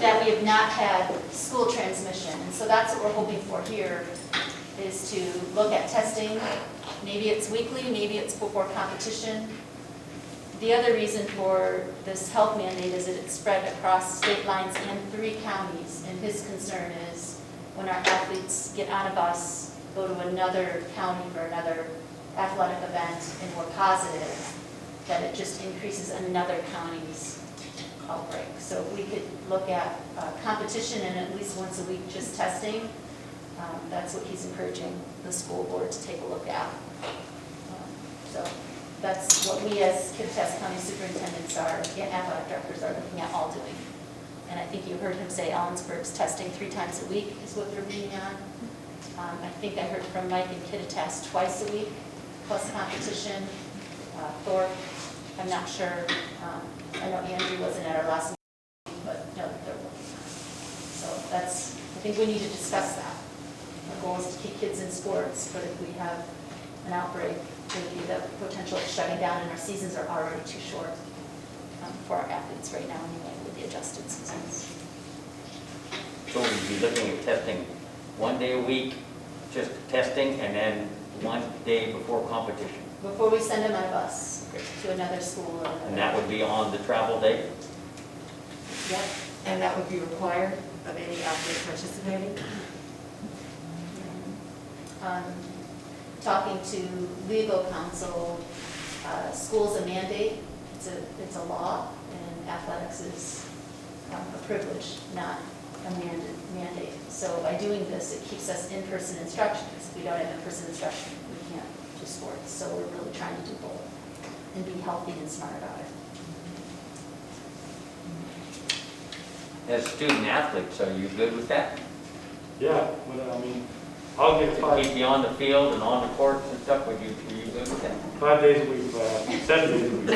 [SPEAKER 8] That we have not had school transmission. And so that's what we're hoping for here, is to look at testing. Maybe it's weekly, maybe it's before competition. The other reason for this health mandate is that it's spread across state lines and 3 counties. And his concern is when our athletes get on a bus, go to another county for another athletic event, and we're positive, that it just increases another county's outbreak. So if we could look at competition and at least once a week just testing, that's what he's encouraging the school board to take a look at. So that's what we as Kittitas County superintendents and athletic directors are looking at all doing. And I think you heard him say Ellensburg's testing 3 times a week is what they're leaning on. I think I heard from Mike in Kittitas twice a week, plus competition. Thorpe, I'm not sure. I know Andrew wasn't at our last meeting, but no, they're working on it. So that's, I think we need to discuss that. Our goal is to keep kids in sports, but if we have an outbreak, there would be the potential of shutting down, and our seasons are already too short for our athletes right now anyway with the adjusted seasons.
[SPEAKER 1] So we'd be looking at testing 1 day a week, just testing, and then 1 day before competition.
[SPEAKER 8] Before we send them on a bus to another school. Or another.
[SPEAKER 1] And that would be on the travel day?
[SPEAKER 8] Yep.
[SPEAKER 3] And that would be required of any athlete participating?
[SPEAKER 8] Talking to legal counsel, school's a mandate, it's a law, and athletics is a privilege, not a mandate. So by doing this, it keeps us in-person instruction. If we don't have in-person instruction, we can't do sports. So we're really trying to do both and be healthy and smart about it.
[SPEAKER 1] as student athletes, are you good with that?
[SPEAKER 5] Yeah, but I mean, I'll get
[SPEAKER 1] To keep you on the field and on the courts and stuff, are you good with that?
[SPEAKER 5] 5 days a week, 7 days a week.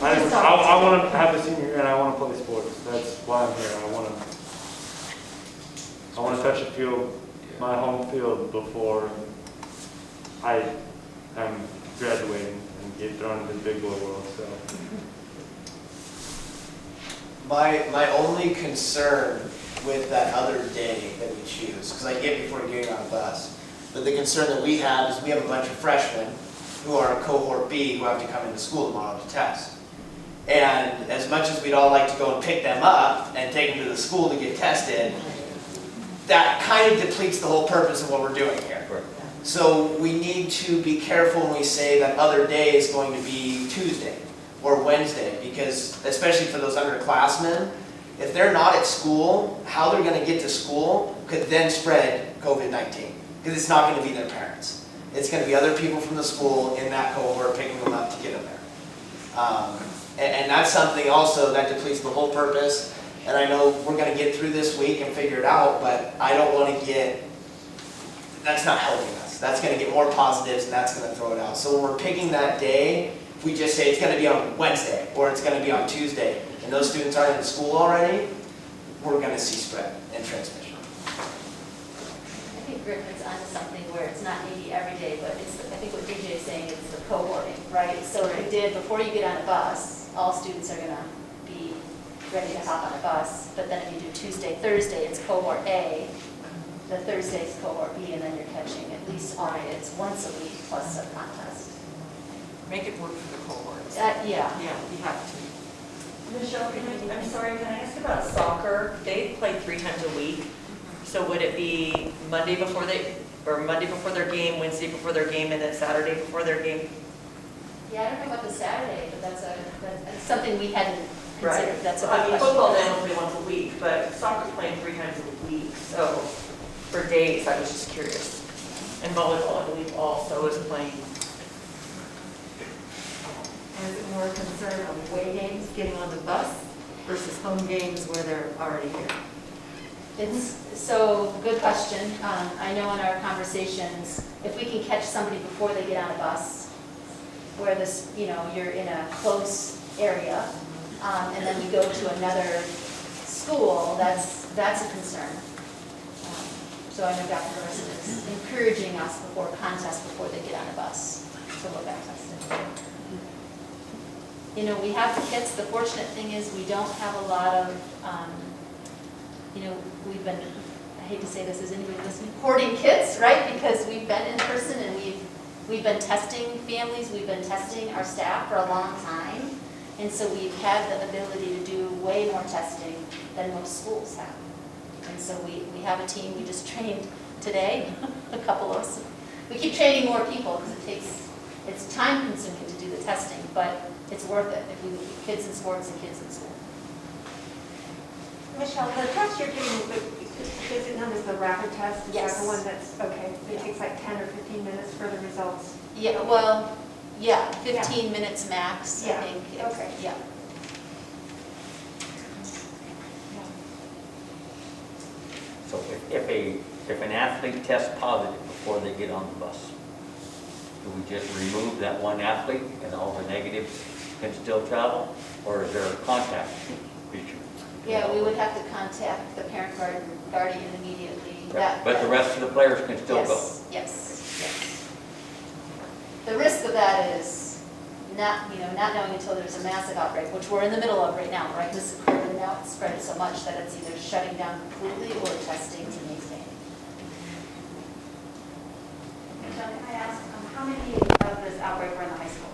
[SPEAKER 5] I want to have a senior year and I want to play sports. That's why I'm here. I want to touch the field, my home field, before I am graduating and get thrown into the big boy world. So.
[SPEAKER 12] My only concern with that other day that we choose, because I get before getting on a bus, but the concern that we have is we have a bunch of freshmen who are in cohort B who have to come into school tomorrow to test. And as much as we'd all like to go and pick them up and take them to the school to get tested, that kind of depletes the whole purpose of what we're doing here. So we need to be careful when we say that other day is going to be Tuesday or Wednesday, because especially for those underclassmen, if they're not at school, how they're going to get to school could then spread COVID-19, because it's not going to be their parents. It's going to be other people from the school in that cohort picking them up to get them there. And that's something also that depletes the whole purpose. And I know we're going to get through this week and figure it out, but I don't want to that's not helping us. That's going to get more positives and that's going to throw it out. So when we're picking that day, if we just say it's going to be on Wednesday or it's going to be on Tuesday, and those students aren't in school already, we're going to see spread and transmission.
[SPEAKER 8] I think Griffin's onto something where it's not maybe every day, but it's, I think what DJ is saying is the cohorting, right? So if we did, before you get on a bus, all students are gonna be ready to hop on a bus, but then if you do Tuesday, Thursday, it's cohort A, the Thursday's cohort B, and then you're catching at least all it's once a week plus a contest.
[SPEAKER 2] Make it work for the cohorts.
[SPEAKER 8] Yeah.
[SPEAKER 2] Yeah, you have to.
[SPEAKER 4] Michelle, I'm sorry, can I ask about soccer? They play 3 times a week. So would it be Monday before their game, Wednesday before their game, and then Saturday before their game?
[SPEAKER 8] Yeah, I don't know about the Saturday, but that's something we hadn't considered.
[SPEAKER 4] Right.
[SPEAKER 8] That's a
[SPEAKER 4] I
[SPEAKER 8] good
[SPEAKER 4] mean,
[SPEAKER 8] question.
[SPEAKER 4] football they only play once a week, but soccer's playing 3 times a week. So for days, I was just curious. And volleyball, I believe, also is playing.
[SPEAKER 3] And is it more concern of away games, getting on the bus, versus home games where they're already here?
[SPEAKER 8] So, good question. I know in our conversations, if we can catch somebody before they get on a bus, where this, you're in a close area, and then we go to another school, that's a concern. So I know Dr. Larson is encouraging us before contests, before they get on a bus, to look at testing. We have the kits. The fortunate thing is we don't have a lot of, we've been, I hate to say this, is anybody listening, hoarding kits, right? Because we've been in person and we've been testing families, we've been testing our staff for a long time. And so we've had the ability to do way more testing than most schools have. And so we have a team, we just trained today, a couple of us. We keep training more people because it's time consuming to do the testing, but it's worth it if we keep kids in sports and kids in school.
[SPEAKER 10] Michelle, the test you're doing, is it known as the rapid test? Is
[SPEAKER 8] Yes.
[SPEAKER 10] that the one that's, okay, it
[SPEAKER 8] Yeah.
[SPEAKER 10] takes like 10 or 15 minutes for the results?
[SPEAKER 8] Yeah, 15 minutes max, I
[SPEAKER 10] Yeah.
[SPEAKER 8] think.
[SPEAKER 10] Okay.
[SPEAKER 8] Yeah.
[SPEAKER 1] So if an athlete tests positive before they get on the bus, do we just remove that one athlete and all the negatives can still travel? Or is there a contact feature?
[SPEAKER 8] Yeah, we would have to contact the parent guardian immediately.
[SPEAKER 1] But the rest of the players can still go?
[SPEAKER 8] Yes. The risk of that is not knowing until there's a massive outbreak, which we're in the middle of right now, right? This is clearly now it's spread so much that it's either shutting down completely or testing to maintain.
[SPEAKER 10] Michelle, can I ask, how many of this outbreak were in the high school?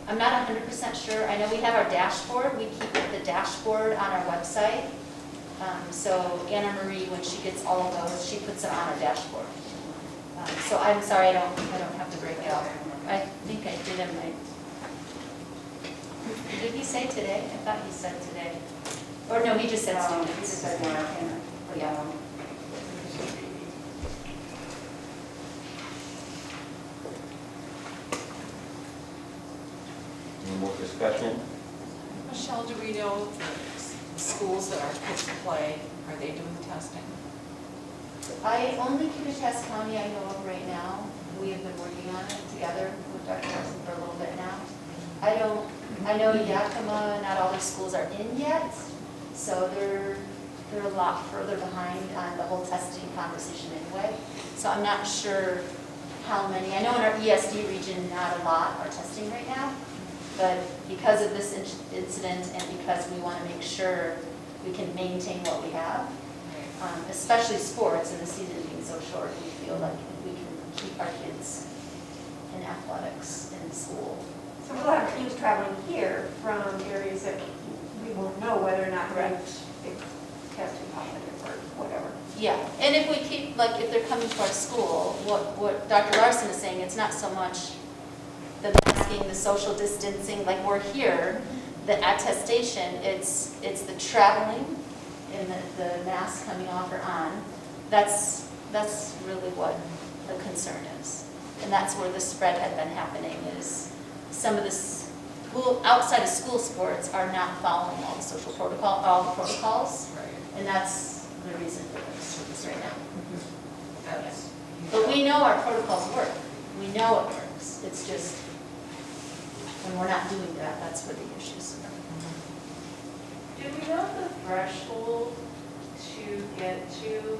[SPEAKER 8] I'm not 100% sure. I know we have our dashboard. We keep the dashboard on our website. So Anna Marie, when she gets all of those, she puts them on our dashboard. So I'm sorry, I don't have to break it out. I think I did in my. Did he say today? I thought he said today. Or no, he just said students.
[SPEAKER 11] He just said more, yeah.
[SPEAKER 1] Any more discussion?
[SPEAKER 2] Michelle, do we know the schools that our kids play, are they doing testing?
[SPEAKER 8] I only Kittitas County I know of right now. We have been working on it together with Dr. Larson for a little bit now. I know Yakima, not all their schools are in yet, so they're a lot further behind on the whole testing conversation anyway. So I'm not sure how many. I know in our ESD region, not a lot are testing right now, but because of this incident and because we want to make sure we can maintain what we have, especially sports and the season being so short, we feel like we can keep our kids in athletics in school.
[SPEAKER 10] So we'll have teams traveling here from areas that we won't know whether or not they're testing positive or whatever.
[SPEAKER 8] Yeah, and if we keep, like, if they're coming to our school, what Dr. Larson is saying, it's not so much the masking, the social distancing, like we're here, the attestation, it's the traveling and the mask coming off or on. That's really what the concern is. And that's where the spread had been happening, is some of the school, outside of school sports are not following all the protocols.
[SPEAKER 2] Right.
[SPEAKER 8] And that's the reason for this right now.
[SPEAKER 2] That's,
[SPEAKER 8] But we know our protocols work. We know it works. It's just, when we're not doing that, that's where the issues are.
[SPEAKER 13] Do we know the threshold to get to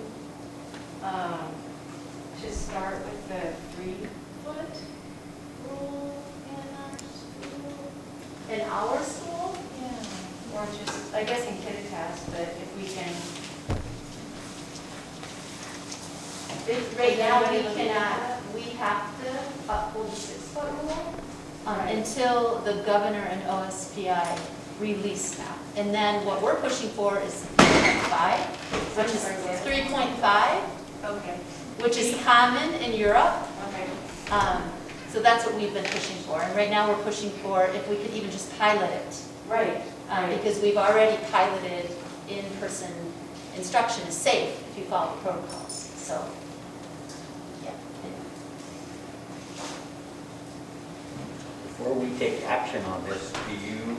[SPEAKER 13] start with the 3-foot rule in our school?
[SPEAKER 8] In our school?
[SPEAKER 13] Yeah. Or just, I guess in Kittitas, but if we can.
[SPEAKER 8] Right now, we cannot, we have to uphold the 6-foot rule until the governor and OSPI release that. And then what we're pushing for is 3.5, which is 3.5,
[SPEAKER 13] Okay.
[SPEAKER 8] which is common in Europe.
[SPEAKER 13] Okay.
[SPEAKER 8] So that's what we've been pushing for. And right now, we're pushing for if we could even just pilot it.
[SPEAKER 13] Right.
[SPEAKER 8] Because we've already piloted in-person instruction is safe if you follow the protocols. So, yeah.
[SPEAKER 1] Before we take action on this, do you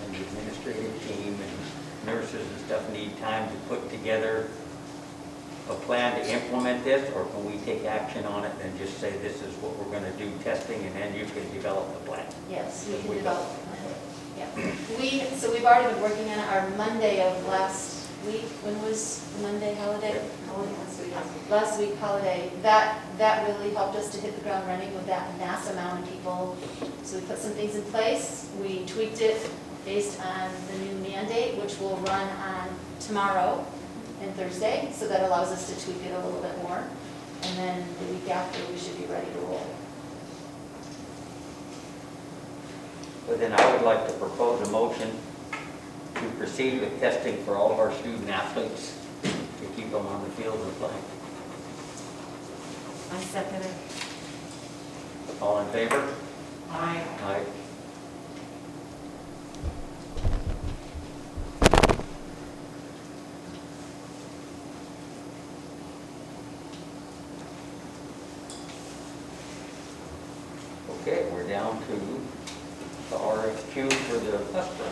[SPEAKER 1] and the administrative team and nurses and stuff need time to put together a plan to implement this, or can we take action on it and just say this is what we're going to do, testing, and then you can develop the plan?
[SPEAKER 8] Yes, we can develop a plan. Yeah. So we've already been working on it. Our Monday of last week, when was the Monday holiday? Last week holiday. That really helped us to hit the ground running with that mass amount of people. So we put some things in place. We tweaked it based on the new mandate, which will run on tomorrow and Thursday. So that allows us to tweak it a little bit more. And then the week after, we should be ready to roll.
[SPEAKER 1] But then I would like to propose a motion to proceed with testing for all of our student athletes to keep them on the field and playing.
[SPEAKER 3] I second it.
[SPEAKER 1] All in favor?
[SPEAKER 2] I,
[SPEAKER 1] Aye. Okay, we're down to the RFQ for the bus route.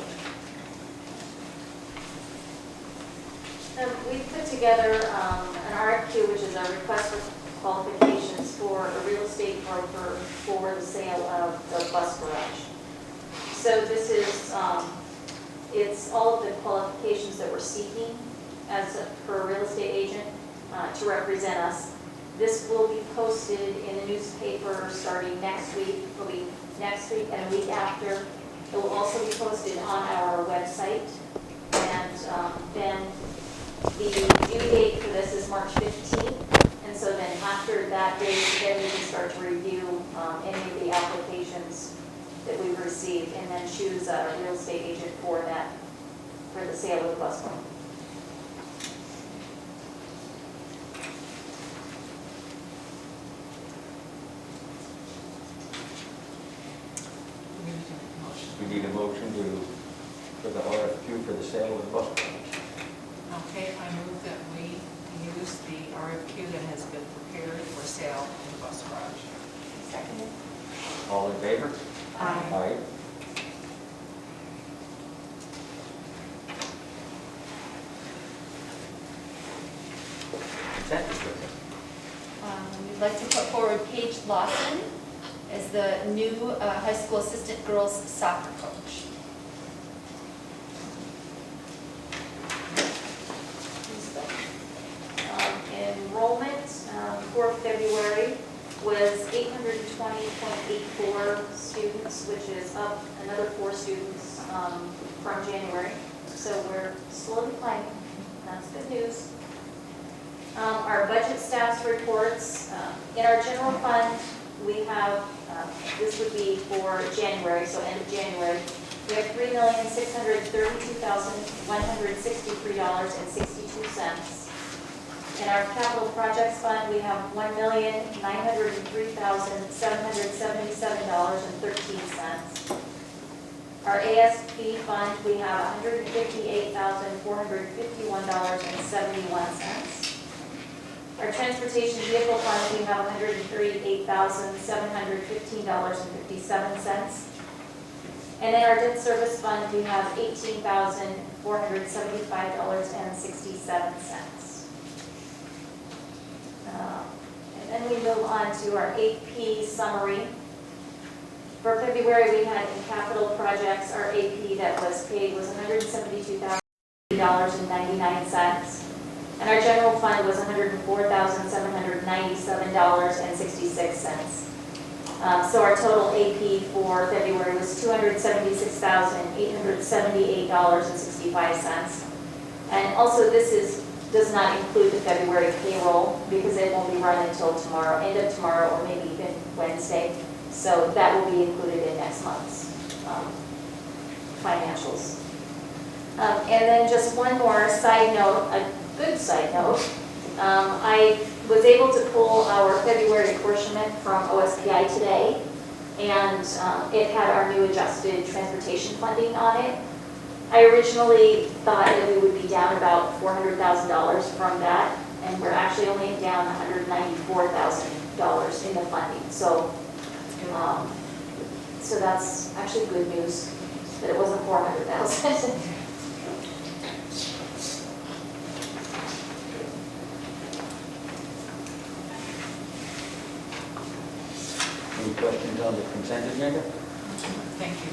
[SPEAKER 8] We put together an RFQ, which is a request for qualifications for a real estate broker for the sale of the bus garage. So this is, it's all of the qualifications that we're seeking for a real estate agent to represent us. This will be posted in the newspaper starting next week. It'll be next week and a week after. It will also be posted on our website. And then the due date for this is March 15th. And so then after that date, then we can start to review any of the applications that we've received and then choose a real estate agent for that, for the sale of the bus barn.
[SPEAKER 1] We need a motion for the RFQ for the sale of the bus garage.
[SPEAKER 2] okay, I move that we use the RFQ that has been prepared for sale in the bus garage.
[SPEAKER 8] Seconded.
[SPEAKER 1] All in favor?
[SPEAKER 2] Aye.
[SPEAKER 1] Aye.
[SPEAKER 8] like to put forward Paige Lawson as the new high school assistant girls soccer coach.
[SPEAKER 13] Enrollment for February was 820.84 students, which is up another 4 students from January. So we're slowly climbing. That's good news. Our budget status reports. In our general fund, we have, this would be for January, so end of January, we have $3,632,163.62. In our capital projects fund, we have $1,903,777.13. Our ASP fund, we have $158,451.71. Our transportation vehicle fund, we have $138,715.57. And in our debt service fund, we have $18,475.67. And then we move on to our AP summary. For February, we had in capital projects, our AP that was paid was $172,000.99. And our general fund was $104,797.66. So our total AP for February was $276,878.65. And also does not include the February payroll because it won't be run until tomorrow, end of tomorrow, or maybe even Wednesday. So that will be included in next month's financials. And then just one more side note, a good side note. I was able to pull our February apportionment from OSPI today, and it had our new adjusted transportation funding on it. I originally thought that we would be down about $400,000 from that, and we're actually only down $194,000 in the funding. So, so that's actually good news that it wasn't $400,000.
[SPEAKER 1] Any questions on the consent agenda?
[SPEAKER 2] Thank you.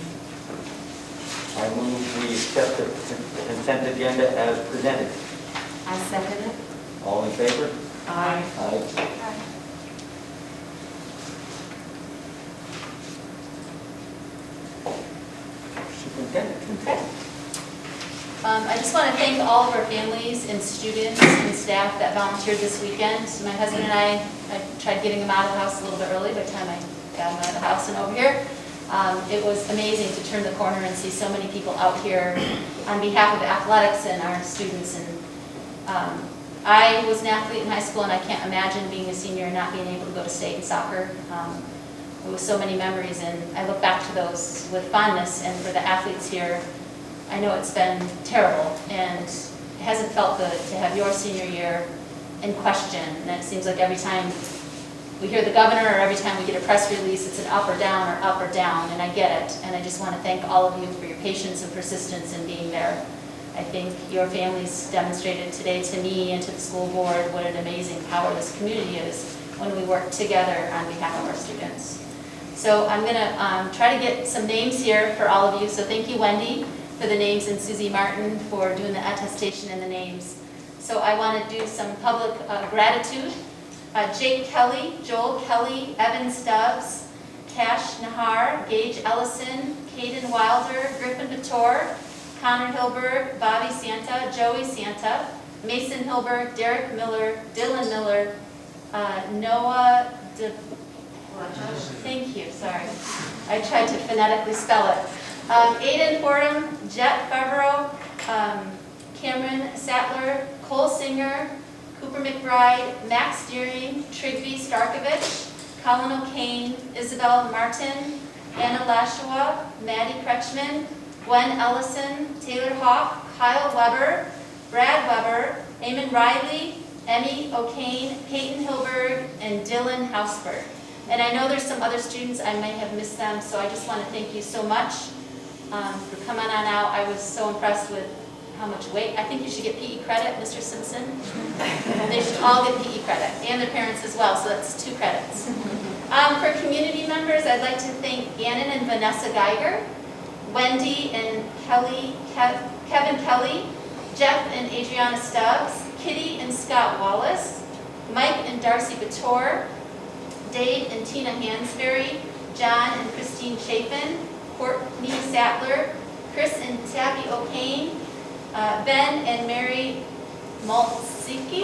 [SPEAKER 1] I move we accept the consent agenda as presented.
[SPEAKER 3] I second it.
[SPEAKER 1] All in favor?
[SPEAKER 2] Aye.
[SPEAKER 1] Aye. Superintendent, consent.
[SPEAKER 8] I just want to thank all of our families and students and staff that volunteered this weekend. My husband and I tried getting them out of the house a little bit early by the time I got them out of the house and over here. It was amazing to turn the corner and see so many people out here on behalf of athletics and our students. And I was an athlete in high school, and I can't imagine being a senior and not being able to go to state in soccer. It was so many memories, and I look back to those with fondness. And for the athletes here, I know it's been terrible, and it hasn't felt good to have your senior year in question. And it seems like every time we hear the governor or every time we get a press release, it's an up or down, and I get it. And I just want to thank all of you for your patience and persistence in being there. I think your families demonstrated today to me and to the school board what an amazing power this community is when we work together on behalf of our students. So I'm going to try to get some names here for all of you. So thank you, Wendy, for the names, and Susie Martin for doing the attestation and the names. So I want to do some public gratitude. Jake Kelly, Joel Kelly, Evan Stubbs, Cash Nahar, Gage Ellison, Caden Wilder, Griffin Bator, Connor Hilberg, Bobby Santa, Joey Santa, Mason Hilberg, Derek Miller, Dylan Miller, Noah thank you, sorry. I tried to phonetically spell it. Aiden Fordham, Jet Favreau, Cameron Sattler, Cole Singer, Cooper McBride, Max Deering, Trigby Starkovich, Colin O'Kane, Isabel Martin, Anna Lashua, Maddie Kretschmann, Gwen Ellison, Taylor Hawk, Kyle Weber, Brad Weber, Eamon Riley, Emmy O'Kane, Peyton Hilberg, and Dylan Hausberg. And I know there's some other students, I may have missed them, so I just want to thank you so much for coming on out. I was so impressed with how much weight. I think you should get PE credit, Mr. Simpson. They should all get PE credit, and their parents as well, so that's 2 credits. For community members, I'd like to thank Gannon and Vanessa Geiger, Wendy and Kevin Kelly, Jeff and Adriana Stubbs, Kitty and Scott Wallace, Mike and Darcy Bator, Dave and Tina Hansberry, John and Christine Chapin, Courtney Sattler, Chris and Tabby O'Kane, Ben and Mary Maltsky.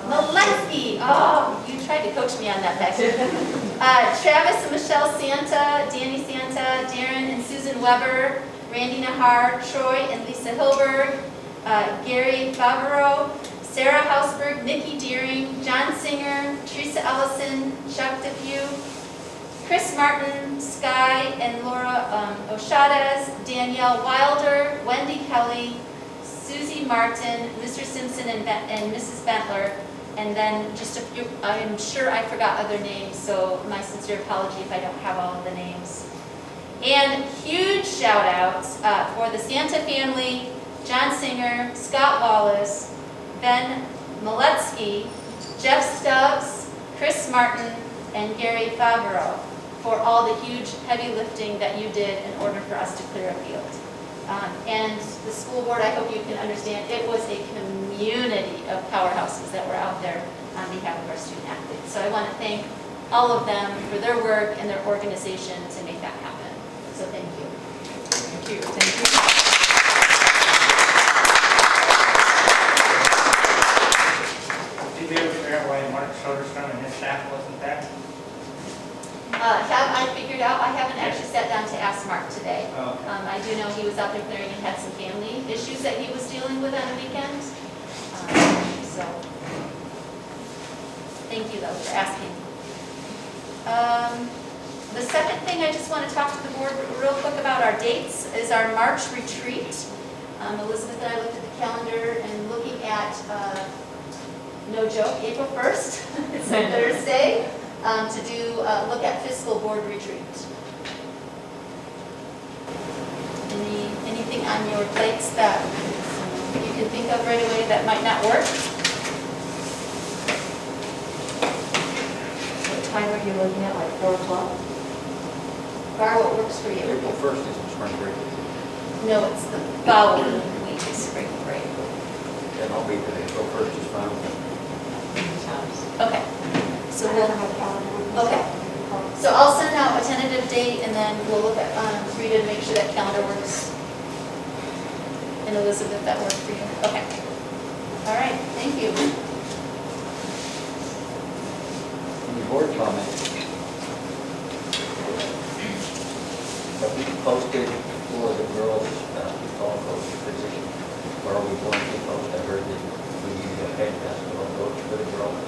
[SPEAKER 8] Maletsky. Oh, you tried to coach me on that back there. Travis and Michelle Santa, Danny Santa, Darren and Susan Weber, Randy Nahar, Troy and Lisa Hilberg, Gary Favreau, Sarah Hausberg, Nikki Deering, John Singer, Teresa Ellison, Chuck DePew, Chris Martin, Sky and Laura Oshades, Danielle Wilder, Wendy Kelly, Susie Martin, Mr. Simpson and Mrs. Bentler, and then just a few, I'm sure I forgot other names, so my sincere apology if I don't have all of the names. And huge shout outs for the Santa family, John Singer, Scott Wallace, Ben Maletsky, Jeff Stubbs, Chris Martin, and Gary Favreau for all the huge heavy lifting that you did in order for us to clear a field. And the school board, I hope you can understand, it was a community of powerhouses that were out there on behalf of our student athletes. So I want to thank all of them for their work and their organization to make that happen. So thank you.
[SPEAKER 2] Thank you. Thank you.
[SPEAKER 1] Did you ever figure out why Mark Soderstrom and his staff wasn't there?
[SPEAKER 8] Have I figured out? I haven't actually sat down to ask Mark today.
[SPEAKER 1] Oh, okay.
[SPEAKER 8] I do know he was out there clearing and had some family issues that he was dealing with on the weekend. So, thank you though for asking. The second thing I just want to talk to the board real quick about our dates is our March retreat. Elizabeth and I looked at the calendar and looking at, no joke, April 1st, it's a Thursday, to do look at fiscal board retreat. Anything on your plates that you can think of right away that might not work?
[SPEAKER 3] What time are you looking at, like 4 o'clock?
[SPEAKER 8] Bar, what works for you?
[SPEAKER 14] April 1st is spring break.
[SPEAKER 8] No, it's the following week is spring break.
[SPEAKER 14] Then I'll be there. April 1st is fine with me.
[SPEAKER 8] Okay. So
[SPEAKER 10] I
[SPEAKER 8] we'll,
[SPEAKER 10] don't have a calendar with me,
[SPEAKER 8] okay. So I'll send out a tentative date and then we'll look at, Rita, to make sure that calendar works. And Elizabeth, that works for you? Okay. All right, thank you.
[SPEAKER 14] Any board comments? Have we posted for the girls' basketball coach position? Where are we going to post? I heard that we need a head basketball coach for the girls.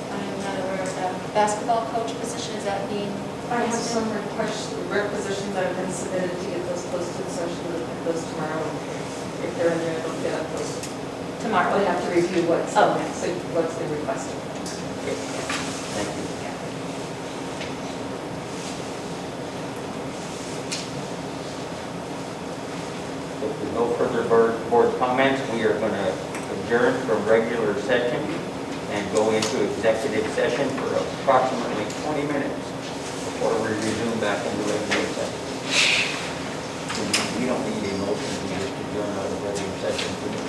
[SPEAKER 8] I'm not aware of that. Basketball coach position, is that being?
[SPEAKER 2] I have some requisitions that have been submitted to get those posted, so I should look at those tomorrow. If they're in there, they'll get up those.
[SPEAKER 8] Tomorrow.
[SPEAKER 2] I'll have to review what's been requested.
[SPEAKER 14] Thank you.
[SPEAKER 1] If there's no further board comments, we are going to adjourn from regular session and go into executive session for approximately 20 minutes before we resume back into regular session.
[SPEAKER 14] We don't need a motion to just adjourn out of regular session. do we?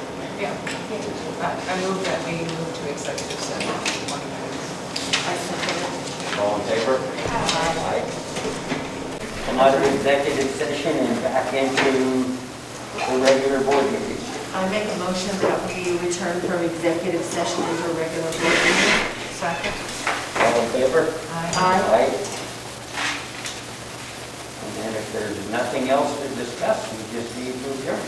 [SPEAKER 2] Yeah. I move that we move to executive session.
[SPEAKER 3] I second it.
[SPEAKER 14] All in favor?
[SPEAKER 1] Aye. Come out of executive session and back into the regular board meeting.
[SPEAKER 3] I make a motion that we return from executive session into regular board meeting.
[SPEAKER 2] Second.
[SPEAKER 1] All in favor?
[SPEAKER 3] Aye.
[SPEAKER 1] Aye. And then if there's nothing else to discuss, we just need to adjourn.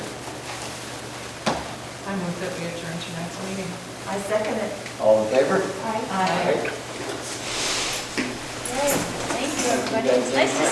[SPEAKER 2] I move that we adjourn tonight's meeting.
[SPEAKER 3] I second it.
[SPEAKER 1] All in favor?
[SPEAKER 3] Aye.
[SPEAKER 1] Aye.
[SPEAKER 8] Thank you, everybody. It's nice to